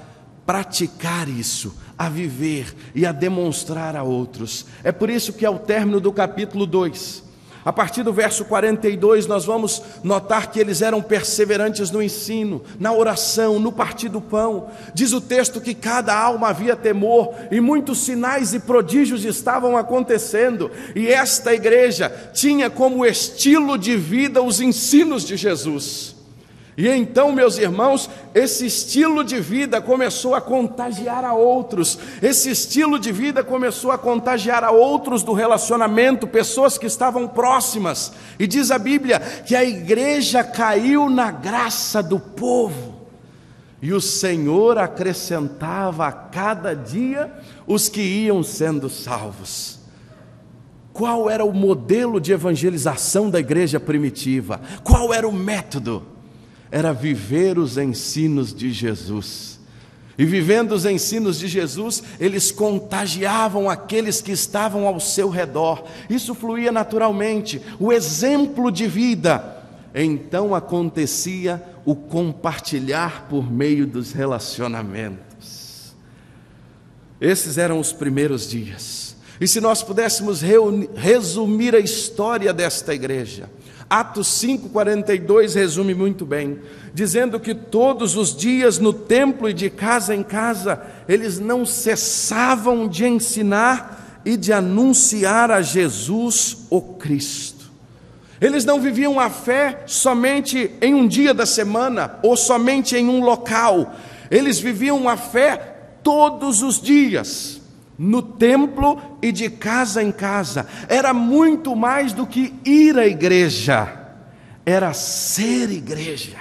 S10: praticar isso, a viver e a demonstrar a outros. É por isso que ao término do capítulo 2, a partir do verso 42, nós vamos notar que eles eram perseverantes no ensino, na oração, no partir do pão. Diz o texto que cada alma havia temor e muitos sinais e prodígios estavam acontecendo. E esta igreja tinha como estilo de vida os ensinos de Jesus. E então, meus irmãos, esse estilo de vida começou a contagiar a outros. Esse estilo de vida começou a contagiar a outros do relacionamento, pessoas que estavam próximas. E diz a Bíblia que a igreja caiu na graça do povo. E o Senhor acrescentava a cada dia os que iam sendo salvos. Qual era o modelo de evangelização da igreja primitiva? Qual era o método? Era viver os ensinos de Jesus. E vivendo os ensinos de Jesus, eles contagiavam aqueles que estavam ao seu redor. Isso fluía naturalmente, o exemplo de vida. Então acontecia o compartilhar por meio dos relacionamentos. Esses eram os primeiros dias. E se nós pudéssemos resumir a história desta igreja, Atos 5,42 resume muito bem, dizendo que todos os dias no templo e de casa em casa, eles não cessavam de ensinar e de anunciar a Jesus, o Cristo. Eles não viviam a fé somente em um dia da semana, ou somente em um local. Eles viviam a fé todos os dias, no templo e de casa em casa. Era muito mais do que ir à igreja, era ser igreja.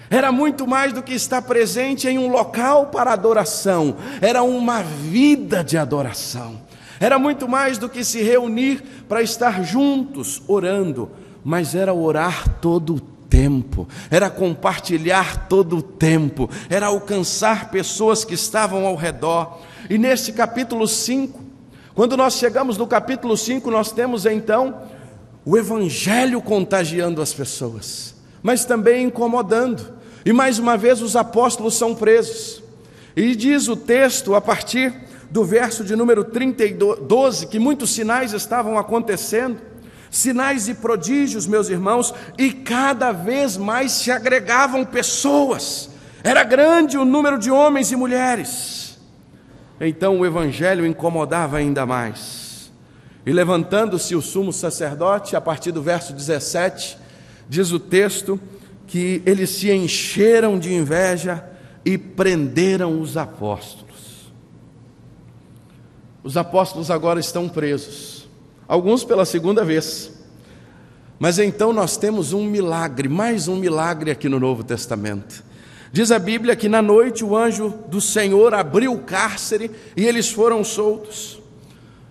S10: Era muito mais do que estar presente em um local para adoração, era uma vida de adoração. Era muito mais do que se reunir para estar juntos orando, mas era orar todo o tempo, era compartilhar todo o tempo, era alcançar pessoas que estavam ao redor. E nesse capítulo 5, quando nós chegamos no capítulo 5, nós temos então o evangelho contagiando as pessoas, mas também incomodando. E mais uma vez os apóstolos são presos. E diz o texto, a partir do verso de número 12, que muitos sinais estavam acontecendo, sinais e prodígios, meus irmãos, e cada vez mais se agregavam pessoas. Era grande o número de homens e mulheres. Então o evangelho incomodava ainda mais. E levantando-se o sumo sacerdote, a partir do verso 17, diz o texto que eles se encheram de inveja e prenderam os apóstolos. Os apóstolos agora estão presos, alguns pela segunda vez. Mas então nós temos um milagre, mais um milagre aqui no Novo Testamento. Diz a Bíblia que na noite o anjo do Senhor abriu o cárcere e eles foram soltos.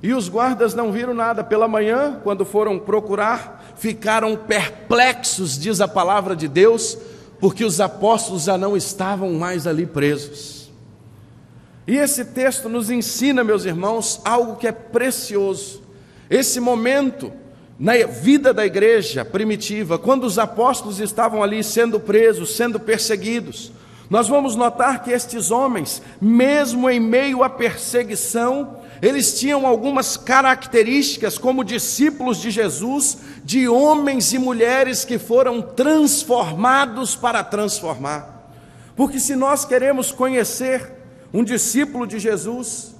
S10: E os guardas não viram nada. Pela manhã, quando foram procurar, ficaram perplexos, diz a palavra de Deus, porque os apóstolos já não estavam mais ali presos. E esse texto nos ensina, meus irmãos, algo que é precioso. Esse momento na vida da igreja primitiva, quando os apóstolos estavam ali sendo presos, sendo perseguidos, nós vamos notar que estes homens, mesmo em meio à perseguição, eles tinham algumas características como discípulos de Jesus, de homens e mulheres que foram transformados para transformar. Porque se nós queremos conhecer um discípulo de Jesus,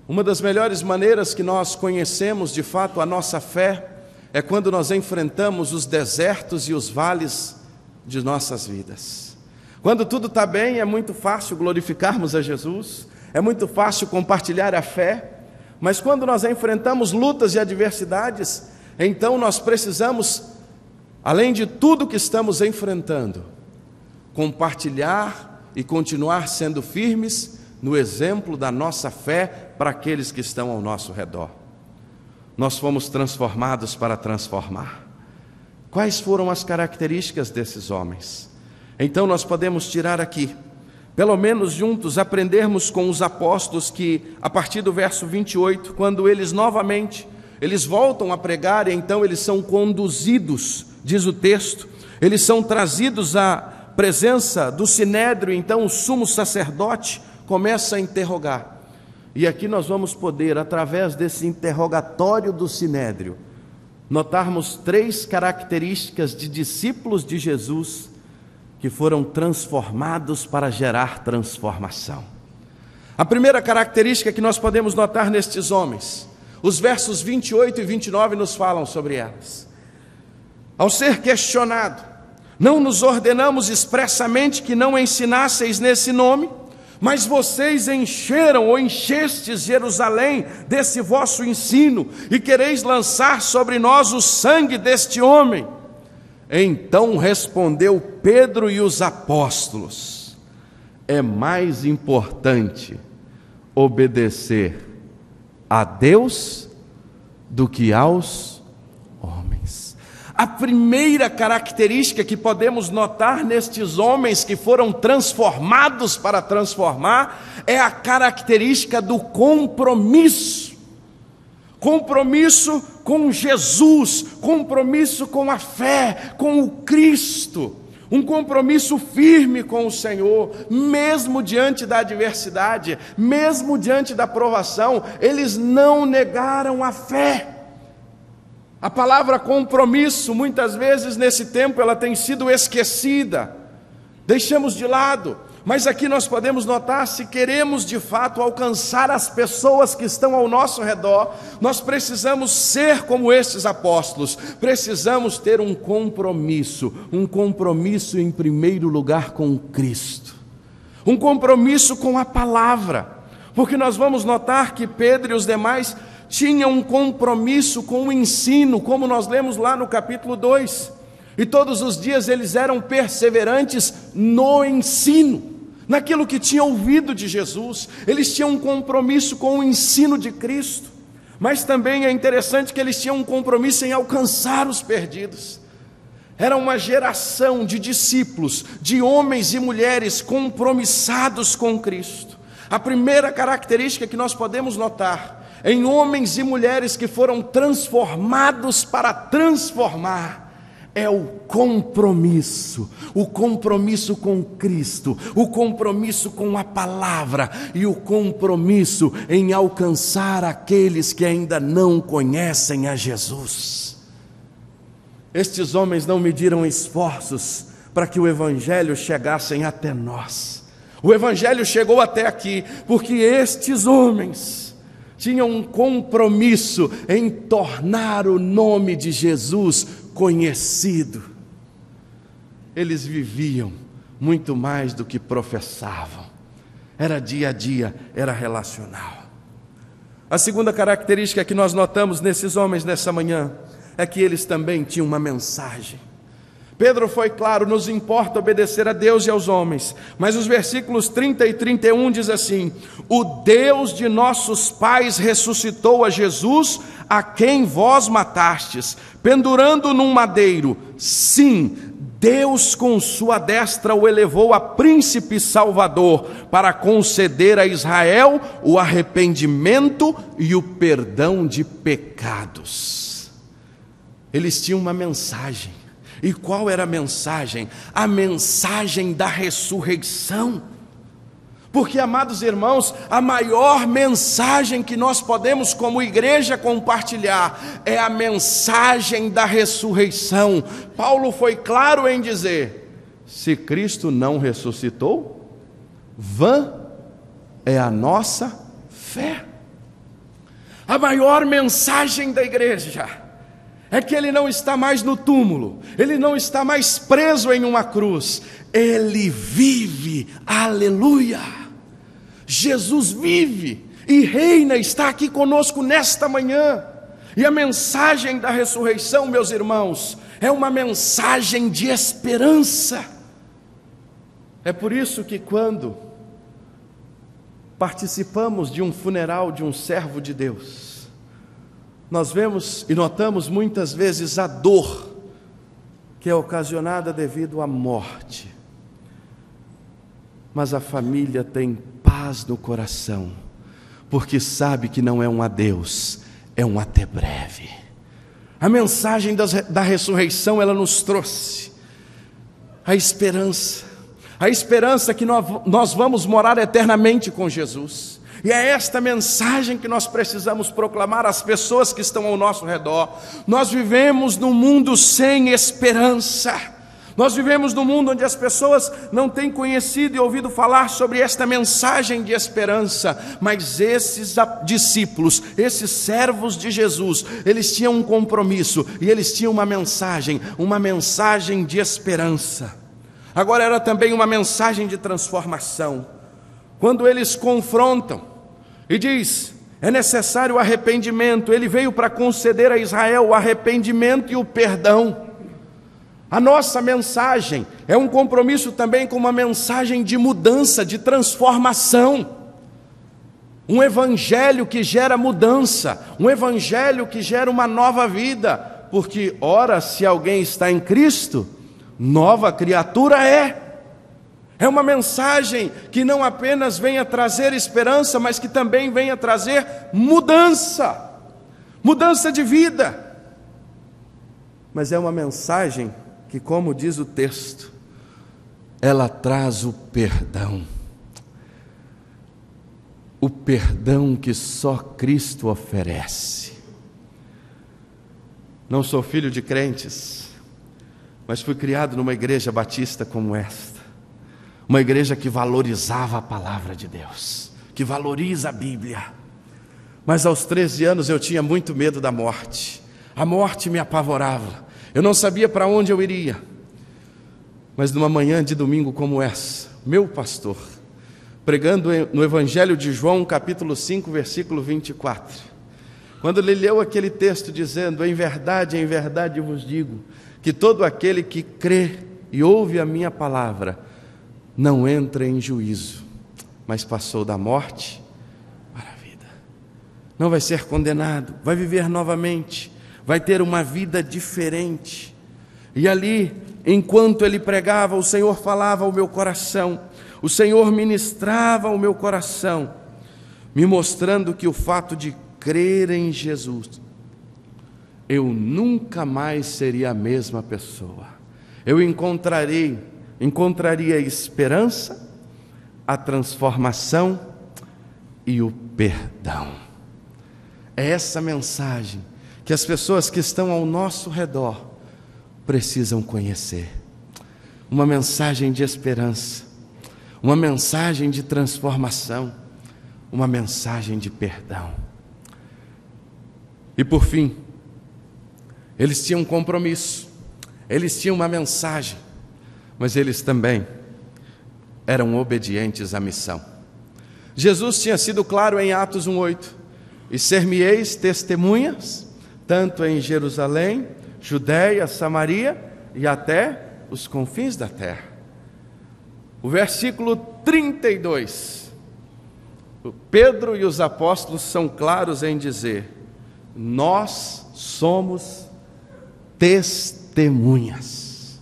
S10: uma das melhores maneiras que nós conhecemos de fato a nossa fé é quando nós enfrentamos os desertos e os vales de nossas vidas. Quando tudo está bem, é muito fácil glorificarmos a Jesus, é muito fácil compartilhar a fé, mas quando nós enfrentamos lutas e adversidades, então nós precisamos, além de tudo que estamos enfrentando, compartilhar e continuar sendo firmes no exemplo da nossa fé para aqueles que estão ao nosso redor. Nós fomos transformados para transformar. Quais foram as características desses homens? Então nós podemos tirar aqui, pelo menos juntos, aprendermos com os apóstolos que, a partir do verso 28, quando eles voltam a pregar, e então eles são conduzidos, diz o texto, eles são trazidos à presença do Sinédrio, então o sumo sacerdote começa a interrogar. E aqui nós vamos poder, através desse interrogatório do Sinédrio, notarmos 3 características de discípulos de Jesus que foram transformados para gerar transformação. A primeira característica que nós podemos notar nestes homens, os versos 28 e 29 nos falam sobre elas. Ao ser questionado, não nos ordenamos expressamente que não ensinasseis nesse nome, mas vocês encheram ou enchestes Jerusalém desse vosso ensino e quereis lançar sobre nós o sangue deste homem. Então respondeu Pedro e os apóstolos: é mais importante obedecer a Deus do que aos homens. A primeira característica que podemos notar nestes homens que foram transformados para transformar é a característica do compromisso. Compromisso com Jesus, compromisso com a fé, com o Cristo, um compromisso firme com o Senhor, mesmo diante da adversidade, mesmo diante da provação, eles não negaram a fé. A palavra compromisso, muitas vezes nesse tempo, ela tem sido esquecida, deixamos de lado, mas aqui nós podemos notar, se queremos de fato alcançar as pessoas que estão ao nosso redor, nós precisamos ser como estes apóstolos, precisamos ter um compromisso em primeiro lugar com Cristo, um compromisso com a palavra, porque nós vamos notar que Pedro e os demais tinham um compromisso com o ensino, como nós lemos lá no capítulo 2, e todos os dias eles eram perseverantes no ensino, naquilo que tinham ouvido de Jesus, eles tinham um compromisso com o ensino de Cristo, mas também é interessante que eles tinham um compromisso em alcançar os perdidos. Era uma geração de discípulos, de homens e mulheres compromissados com Cristo. A primeira característica que nós podemos notar em homens e mulheres que foram transformados para transformar é o compromisso com Cristo, o compromisso com a palavra e o compromisso em alcançar aqueles que ainda não conhecem a Jesus. Estes homens não mediram esforços para que o Evangelho chegasse até nós. O Evangelho chegou até aqui porque estes homens tinham um compromisso em tornar o nome de Jesus conhecido. Eles viviam muito mais do que professavam. Era dia a dia, era relacional. A segunda característica que nós notamos nesses homens nessa manhã é que eles também tinham uma mensagem. Pedro foi claro, nos importa obedecer a Deus e aos homens, mas os versículos 30 e 31 diz assim: o Deus de nossos pais ressuscitou a Jesus, a quem vós matastes, pendurando num madeiro. Sim, Deus com sua destra o elevou a príncipe salvador, para conceder a Israel o arrependimento e o perdão de pecados. Eles tinham uma mensagem. E qual era a mensagem? A mensagem da ressurreição. Porque, amados irmãos, a maior mensagem que nós podemos como igreja compartilhar é a mensagem da ressurreição. Paulo foi claro em dizer: Se Cristo não ressuscitou, vã é a nossa fé. A maior mensagem da igreja é que Ele não está mais no túmulo, Ele não está mais preso em uma cruz, Ele vive, aleluia! Jesus vive e reina, está aqui conosco nesta manhã. E a mensagem da ressurreição, meus irmãos, é uma mensagem de esperança. É por isso que quando participamos de um funeral de um servo de Deus, nós vemos e notamos muitas vezes a dor que é ocasionada devido à morte. Mas a família tem paz no coração, porque sabe que não é um adeus, é um até breve. A mensagem da ressurreição, ela nos trouxe a esperança que nós vamos morar eternamente com Jesus. E é esta mensagem que nós precisamos proclamar às pessoas que estão ao nosso redor. Nós vivemos num mundo sem esperança. Nós vivemos num mundo onde as pessoas não têm conhecido e ouvido falar sobre esta mensagem de esperança, mas esses discípulos, esses servos de Jesus, eles tinham um compromisso e eles tinham uma mensagem de esperança. Agora era também uma mensagem de transformação. Quando eles confrontam e diz: é necessário arrependimento, ele veio para conceder a Israel o arrependimento e o perdão. A nossa mensagem é um compromisso também com uma mensagem de mudança, de transformação. Um evangelho que gera mudança, um evangelho que gera uma nova vida, porque, ora, se alguém está em Cristo, nova criatura é. É uma mensagem que não apenas venha trazer esperança, mas que também venha trazer mudança de vida. Mas é uma mensagem que, como diz o texto, ela traz o perdão que só Cristo oferece. Não sou filho de crentes, mas fui criado numa igreja batista como esta, uma igreja que valorizava a palavra de Deus, que valoriza a Bíblia. Mas aos 13 anos eu tinha muito medo da morte. A morte me apavorava. Eu não sabia para onde eu iria. Mas numa manhã de domingo como essa, meu pastor, pregando no Evangelho de João, capítulo 5, versículo 24, quando ele leu aquele texto dizendo: em verdade vos digo, que todo aquele que crê e ouve a minha palavra, não entra em juízo, mas passou da morte para a vida. Não vai ser condenado, vai viver novamente, vai ter uma vida diferente. E ali, enquanto ele pregava, o Senhor falava ao meu coração, o Senhor ministrava ao meu coração, me mostrando que o fato de crer em Jesus, eu nunca mais seria a mesma pessoa. Eu encontraria a esperança, a transformação e o perdão. É essa mensagem que as pessoas que estão ao nosso redor precisam conhecer. Uma mensagem de esperança, uma mensagem de transformação, uma mensagem de perdão. E por fim, eles tinham um compromisso, eles tinham uma mensagem, mas eles também eram obedientes à missão. Jesus tinha sido claro em Atos 1:8: e ser-me-eis testemunhas, tanto em Jerusalém, Judeia, Samaria e até os confins da terra. O versículo 32, Pedro e os apóstolos são claros em dizer: nós somos testemunhas.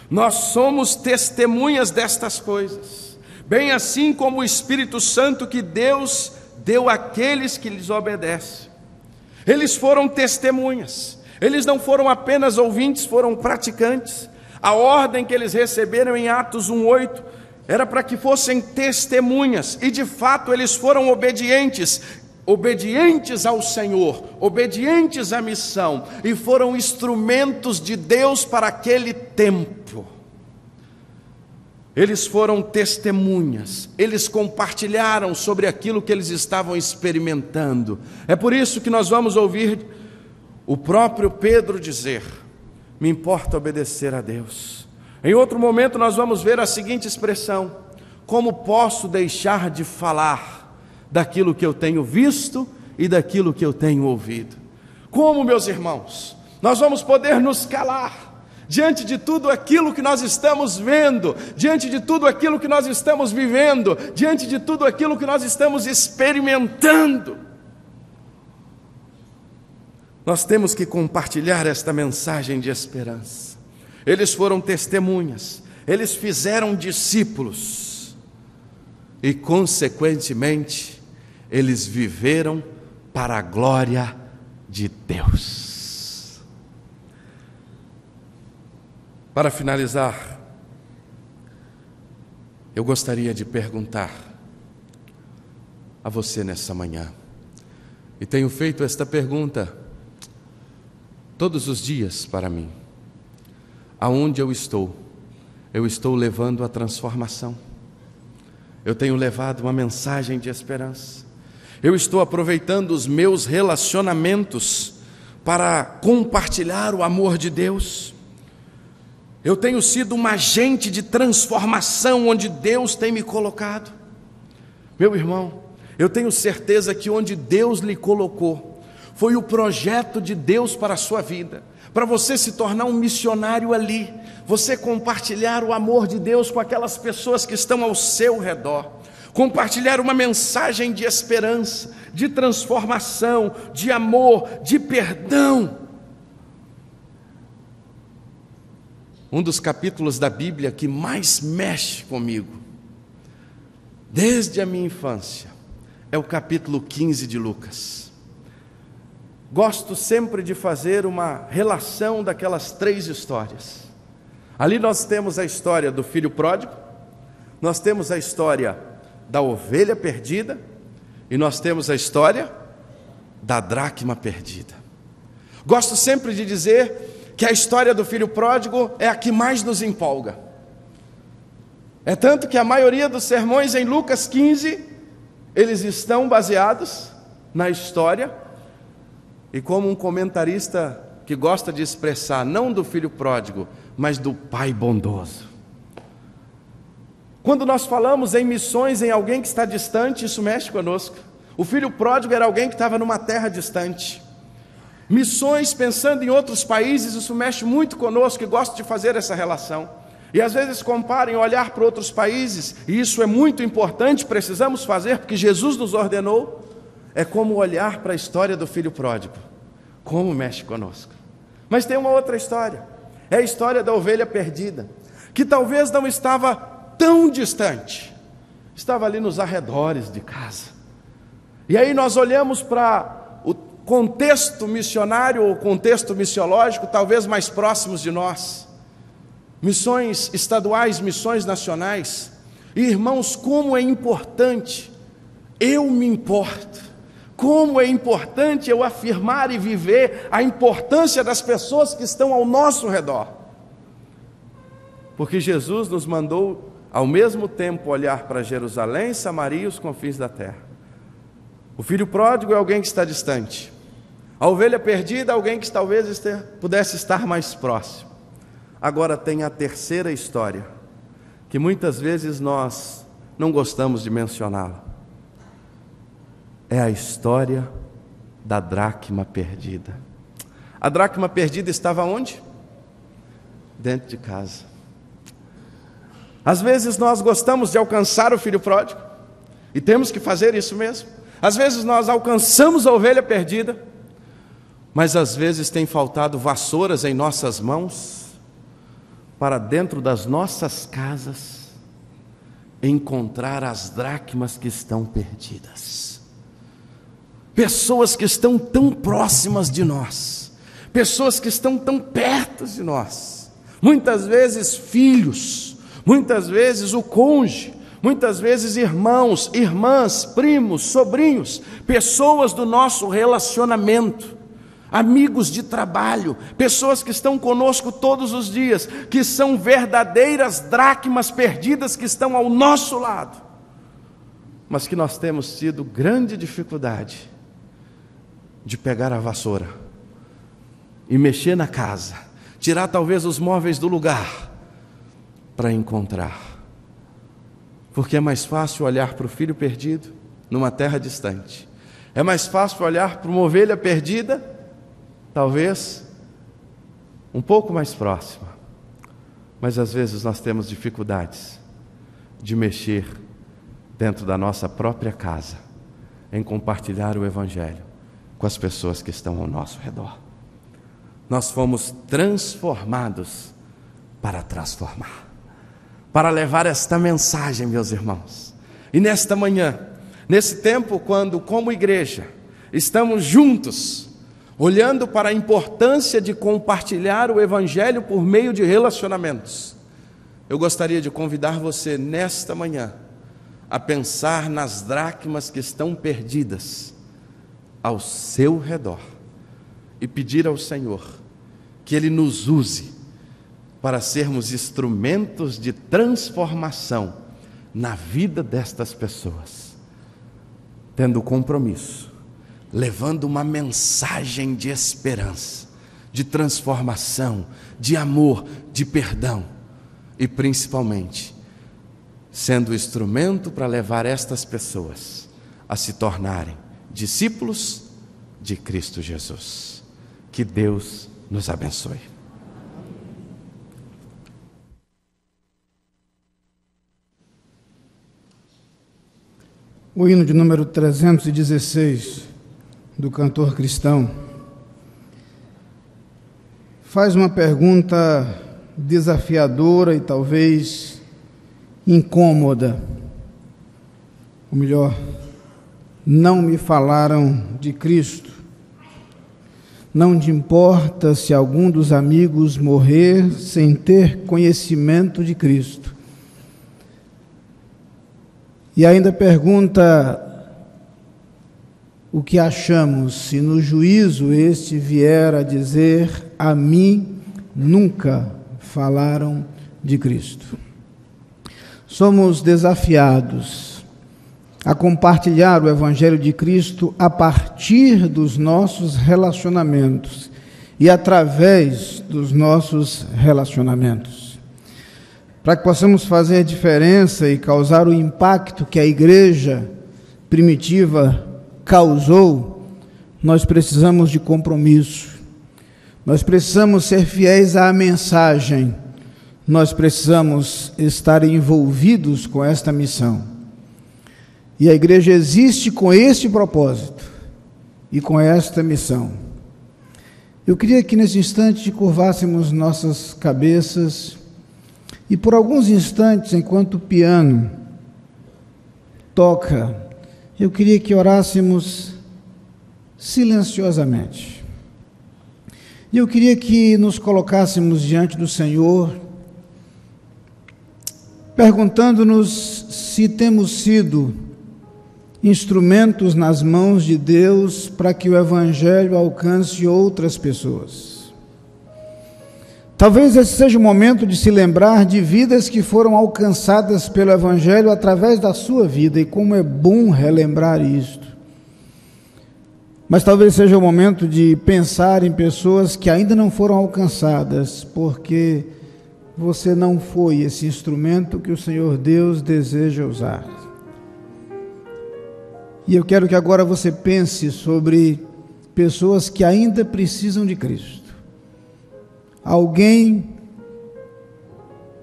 S10: Nós somos testemunhas destas coisas, bem assim como o Espírito Santo que Deus deu àqueles que lhes obedecem. Eles foram testemunhas, eles não foram apenas ouvintes, foram praticantes. A ordem que eles receberam em Atos 1:8 era para que fossem testemunhas, e de fato eles foram obedientes ao Senhor, obedientes à missão, e foram instrumentos de Deus para aquele tempo. Eles foram testemunhas, eles compartilharam sobre aquilo que eles estavam experimentando. É por isso que nós vamos ouvir o próprio Pedro dizer: me importa obedecer a Deus. Em outro momento nós vamos ver a seguinte expressão: como posso deixar de falar daquilo que eu tenho visto e daquilo que eu tenho ouvido? Como, meus irmãos, nós vamos poder nos calar diante de tudo aquilo que nós estamos vendo, diante de tudo aquilo que nós estamos vivendo, diante de tudo aquilo que nós estamos experimentando? Nós temos que compartilhar esta mensagem de esperança. Eles foram testemunhas, eles fizeram discípulos e, consequentemente, eles viveram para a glória de Deus. Para finalizar, eu gostaria de perguntar a você nessa manhã, e tenho feito esta pergunta todos os dias para mim: aonde eu estou levando a transformação? Eu tenho levado uma mensagem de esperança? Eu estou aproveitando os meus relacionamentos para compartilhar o amor de Deus? Eu tenho sido um agente de transformação onde Deus tem me colocado? Meu irmão, eu tenho certeza que onde Deus lhe colocou foi o projeto de Deus para a sua vida, para você se tornar um missionário ali, você compartilhar o amor de Deus com aquelas pessoas que estão ao seu redor, compartilhar uma mensagem de esperança, de transformação, de amor, de perdão. Um dos capítulos da Bíblia que mais mexe comigo, desde a minha infância, é o capítulo 15 de Lucas. Gosto sempre de fazer uma relação daquelas 3 histórias. Ali nós temos a história do filho pródigo, nós temos a história da ovelha perdida e nós temos a história da dracma perdida. Gosto sempre de dizer que a história do filho pródigo é a que mais nos empolga. É tanto que a maioria dos sermões em Lucas 15, eles estão baseados na história, e como um comentarista que gosta de expressar, não do filho pródigo, mas do pai bondoso. Quando nós falamos em missões em alguém que está distante, isso mexe conosco. O filho pródigo era alguém que estava numa terra distante. Missões pensando em outros países, isso mexe muito conosco, e gosto de fazer essa relação. E às vezes comparem olhar para outros países, e isso é muito importante, precisamos fazer, porque Jesus nos ordenou. É como olhar para a história do filho pródigo, como mexe conosco. Mas tem uma outra história, é a história da ovelha perdida, que talvez não estava tão distante, estava ali nos arredores de casa. E aí nós olhamos para o contexto missionário ou contexto missiológico, talvez mais próximos de nós, missões estaduais, missões nacionais. E, irmãos, como é importante, eu me importo, como é importante eu afirmar e viver a importância das pessoas que estão ao nosso redor, porque Jesus nos mandou ao mesmo tempo olhar para Jerusalém, Samaria e os confins da terra. O filho pródigo é alguém que está distante, a ovelha perdida é alguém que talvez pudesse estar mais próximo. Agora tem a terceira história, que muitas vezes nós não gostamos de mencioná-la. É a história da dracma perdida. A dracma perdida estava onde? Dentro de casa. Às vezes nós gostamos de alcançar o filho pródigo, e temos que fazer isso mesmo. Às vezes nós alcançamos a ovelha perdida, mas às vezes tem faltado vassouras em nossas mãos, para dentro das nossas casas encontrar as dracmas que estão perdidas. Pessoas que estão tão próximas de nós, pessoas que estão tão perto de nós, muitas vezes filhos, muitas vezes o cônjuge, muitas vezes irmãos, irmãs, primos, sobrinhos, pessoas do nosso relacionamento. amigos de trabalho, pessoas que estão conosco todos os dias, que são verdadeiras dracmas perdidas que estão ao nosso lado, mas que nós temos tido grande dificuldade de pegar a vassoura e mexer na casa, tirar talvez os móveis do lugar para encontrar. Porque é mais fácil olhar para o filho perdido numa terra distante. É mais fácil olhar para uma ovelha perdida, talvez um pouco mais próxima. Mas às vezes nós temos dificuldades de mexer dentro da nossa própria casa, em compartilhar o Evangelho com as pessoas que estão ao nosso redor. Nós fomos transformados para transformar, para levar esta mensagem, meus irmãos. E nesta manhã, nesse tempo quando, como igreja, estamos juntos, olhando para a importância de compartilhar o Evangelho por meio de relacionamentos, eu gostaria de convidar você nesta manhã a pensar nas dracmas que estão perdidas ao seu redor e pedir ao Senhor que Ele nos use para sermos instrumentos de transformação na vida destas pessoas, tendo compromisso, levando uma mensagem de esperança, de transformação, de amor, de perdão e principalmente sendo instrumento para levar estas pessoas a se tornarem discípulos de Cristo Jesus. Que Deus nos abençoe.
S9: O hino de número 316 do cantor cristão faz uma pergunta desafiadora e talvez incômoda. Ou melhor, não me falaram de Cristo. Não te importa se algum dos amigos morrer sem ter conhecimento de Cristo. E ainda pergunta o que achamos se no juízo este vier a dizer: a mim nunca falaram de Cristo. Somos desafiados a compartilhar o Evangelho de Cristo a partir dos nossos relacionamentos e através dos nossos relacionamentos. Para que possamos fazer diferença e causar o impacto que a igreja primitiva causou, nós precisamos de compromisso, nós precisamos ser fiéis à mensagem, nós precisamos estar envolvidos com esta missão. E a igreja existe com este propósito e com esta missão. Eu queria que nesse instante curvássemos nossas cabeças e por alguns instantes, enquanto o piano toca, eu queria que orássemos silenciosamente. E eu queria que nos colocássemos diante do Senhor, perguntando-nos se temos sido instrumentos nas mãos de Deus para que o Evangelho alcance outras pessoas. Talvez esse seja o momento de se lembrar de vidas que foram alcançadas pelo Evangelho através da sua vida, e como é bom relembrar isto. Mas talvez seja o momento de pensar em pessoas que ainda não foram alcançadas, porque você não foi esse instrumento que o Senhor Deus deseja usar. E eu quero que agora você pense sobre pessoas que ainda precisam de Cristo. Alguém,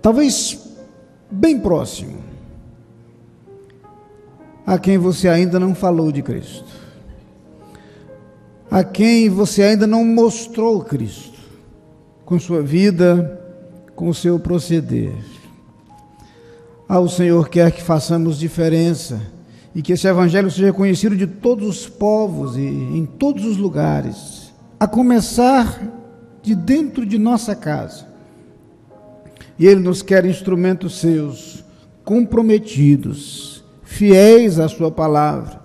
S9: talvez bem próximo, a quem você ainda não falou de Cristo, a quem você ainda não mostrou Cristo, com sua vida, com o seu proceder. O Senhor quer que façamos diferença, e que esse Evangelho seja conhecido de todos os povos e em todos os lugares, a começar de dentro de nossa casa. E Ele nos quer instrumentos seus, comprometidos, fiéis à sua palavra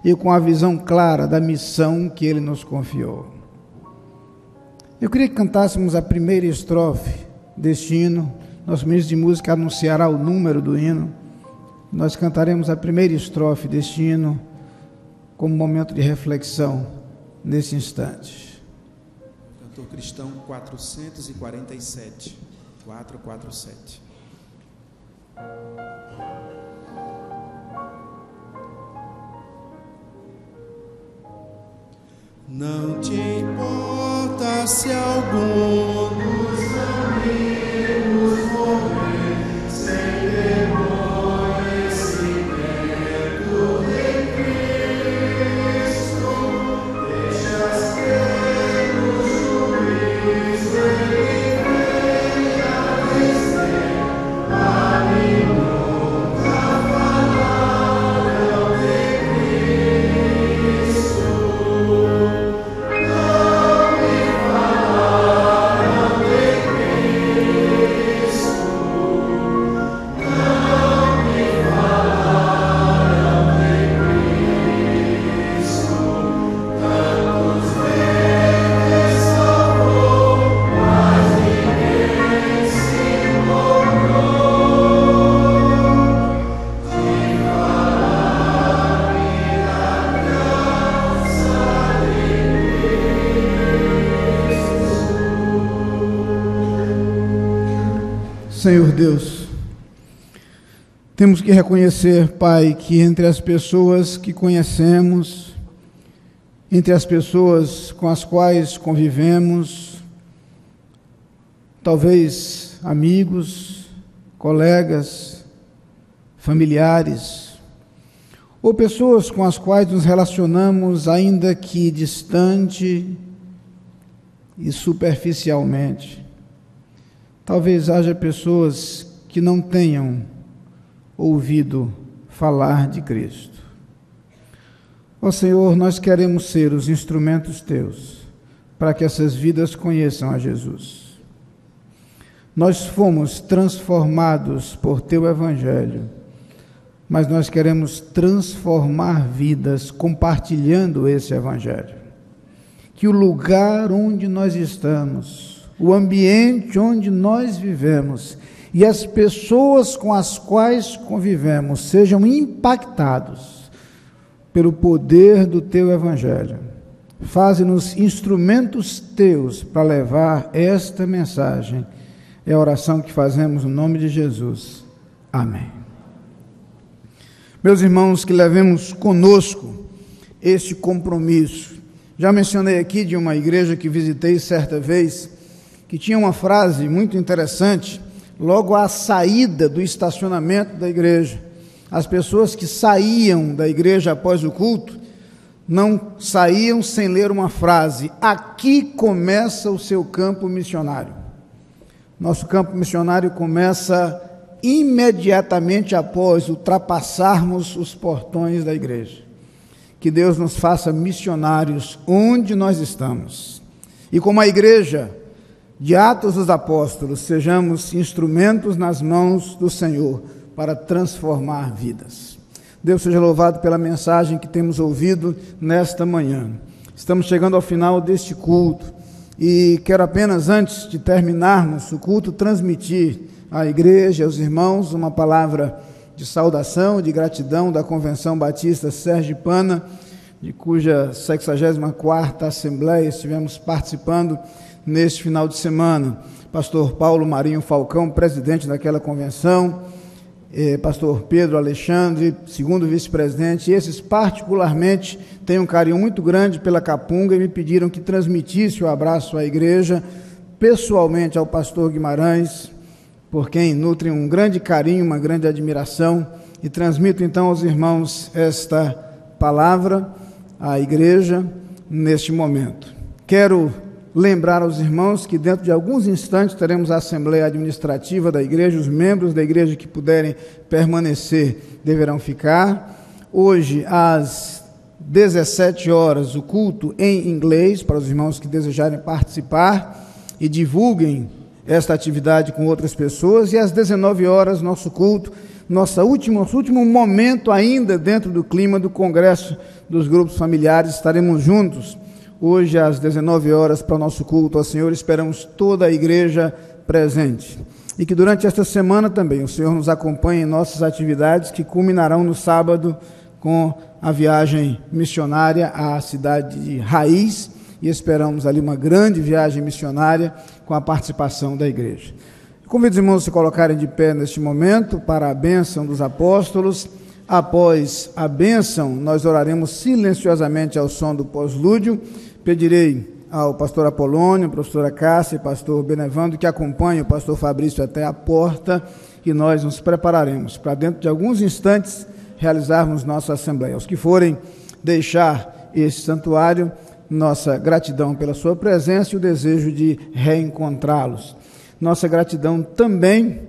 S9: e com a visão clara da missão que Ele nos confiou. Eu queria que cantássemos a primeira estrofe deste hino. Nosso ministro de música anunciará o número do hino. Nós cantaremos a primeira estrofe deste hino como momento de reflexão nesse instante.
S11: Cantor cristão 447. 447. Não te importa se algum dos amigos morrer sem reconhecimento de Cristo, deixas que no juízo ele venha descer, a mim nunca falaram de Cristo.
S9: Senhor Deus, temos que reconhecer, Pai, que entre as pessoas que conhecemos, entre as pessoas com as quais convivemos, talvez amigos, colegas, familiares, ou pessoas com as quais nos relacionamos, ainda que distante e superficialmente. Talvez haja pessoas que não tenham ouvido falar de Cristo. Ó Senhor, nós queremos ser os instrumentos Teus para que essas vidas conheçam a Jesus. Nós fomos transformados por Teu Evangelho, mas nós queremos transformar vidas compartilhando esse Evangelho. Que o lugar onde nós estamos, o ambiente onde nós vivemos e as pessoas com as quais convivemos sejam impactados pelo poder do Teu Evangelho. Faze-nos instrumentos Teus para levar esta mensagem. É a oração que fazemos no nome de Jesus. Amém. Meus irmãos, que levemos conosco este compromisso. Já mencionei aqui de uma igreja que visitei certa vez, que tinha uma frase muito interessante, logo à saída do estacionamento da igreja. As pessoas que saíam da igreja após o culto, não saíam sem ler uma frase: aqui começa o seu campo missionário. Nosso campo missionário começa imediatamente após ultrapassarmos os portões da igreja. Que Deus nos faça missionários onde nós estamos. E como a igreja de Atos dos Apóstolos, sejamos instrumentos nas mãos do Senhor para transformar vidas. Deus seja louvado pela mensagem que temos ouvido nesta manhã. Estamos chegando ao final deste culto e quero apenas, antes de terminarmos o culto, transmitir à igreja, aos irmãos, uma palavra de saudação, de gratidão da Convenção Batista Sergipana, de cuja 64ª Assembleia estivemos participando neste final de semana. Pastor Paulo Marinho Falcão, presidente daquela convenção, pastor Pedro Alexandre, segundo vice-presidente, esses particularmente têm um carinho muito grande pela Capunga e me pediram que transmitisse o abraço à igreja, pessoalmente ao pastor Guimarães, por quem nutrem um grande carinho, uma grande admiração, e transmito então aos irmãos esta palavra à igreja neste momento. Quero lembrar aos irmãos que dentro de alguns instantes teremos a Assembleia Administrativa da igreja, os membros da igreja que puderem permanecer deverão ficar. Hoje, às 17 horas, o culto em inglês, para os irmãos que desejarem participar e divulguem esta atividade com outras pessoas, e às 19 horas, nosso culto, nosso último momento ainda dentro do clima do Congresso dos Grupos Familiares, estaremos juntos, hoje às 19 horas para o nosso culto ao Senhor. Esperamos toda a igreja presente. E que durante esta semana também o Senhor nos acompanhe em nossas atividades, que culminarão no sábado com a viagem missionária à cidade de Raiz, e esperamos ali uma grande viagem missionária com a participação da igreja. Convido os irmãos a se colocarem de pé neste momento para a bênção dos apóstolos. Após a bênção, nós oraremos silenciosamente ao som do pós-lúdio. Pedirei ao pastor Apolônio, pastora Cássia e pastor Benevando que acompanhem o pastor Fabrício até a porta, e nós nos prepararemos para, dentro de alguns instantes, realizarmos nossa assembleia. Aos que forem deixar este santuário, nossa gratidão pela sua presença e o desejo de reencontrá-los. Nossa gratidão também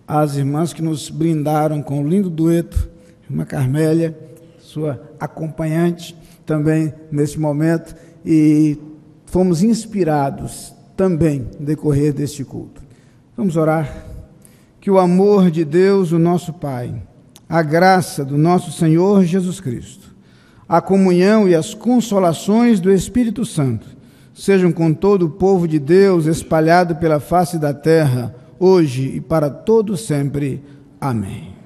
S9: às irmãs que nos brindaram com o lindo dueto, irmã Carmélia, sua acompanhante também neste momento, e fomos inspirados também no decorrer deste culto. Vamos orar. Que o amor de Deus, o nosso Pai, a graça do nosso Senhor Jesus Cristo, a comunhão e as consolações do Espírito Santo sejam com todo o povo de Deus espalhado pela face da terra, hoje e para todo sempre. Amém.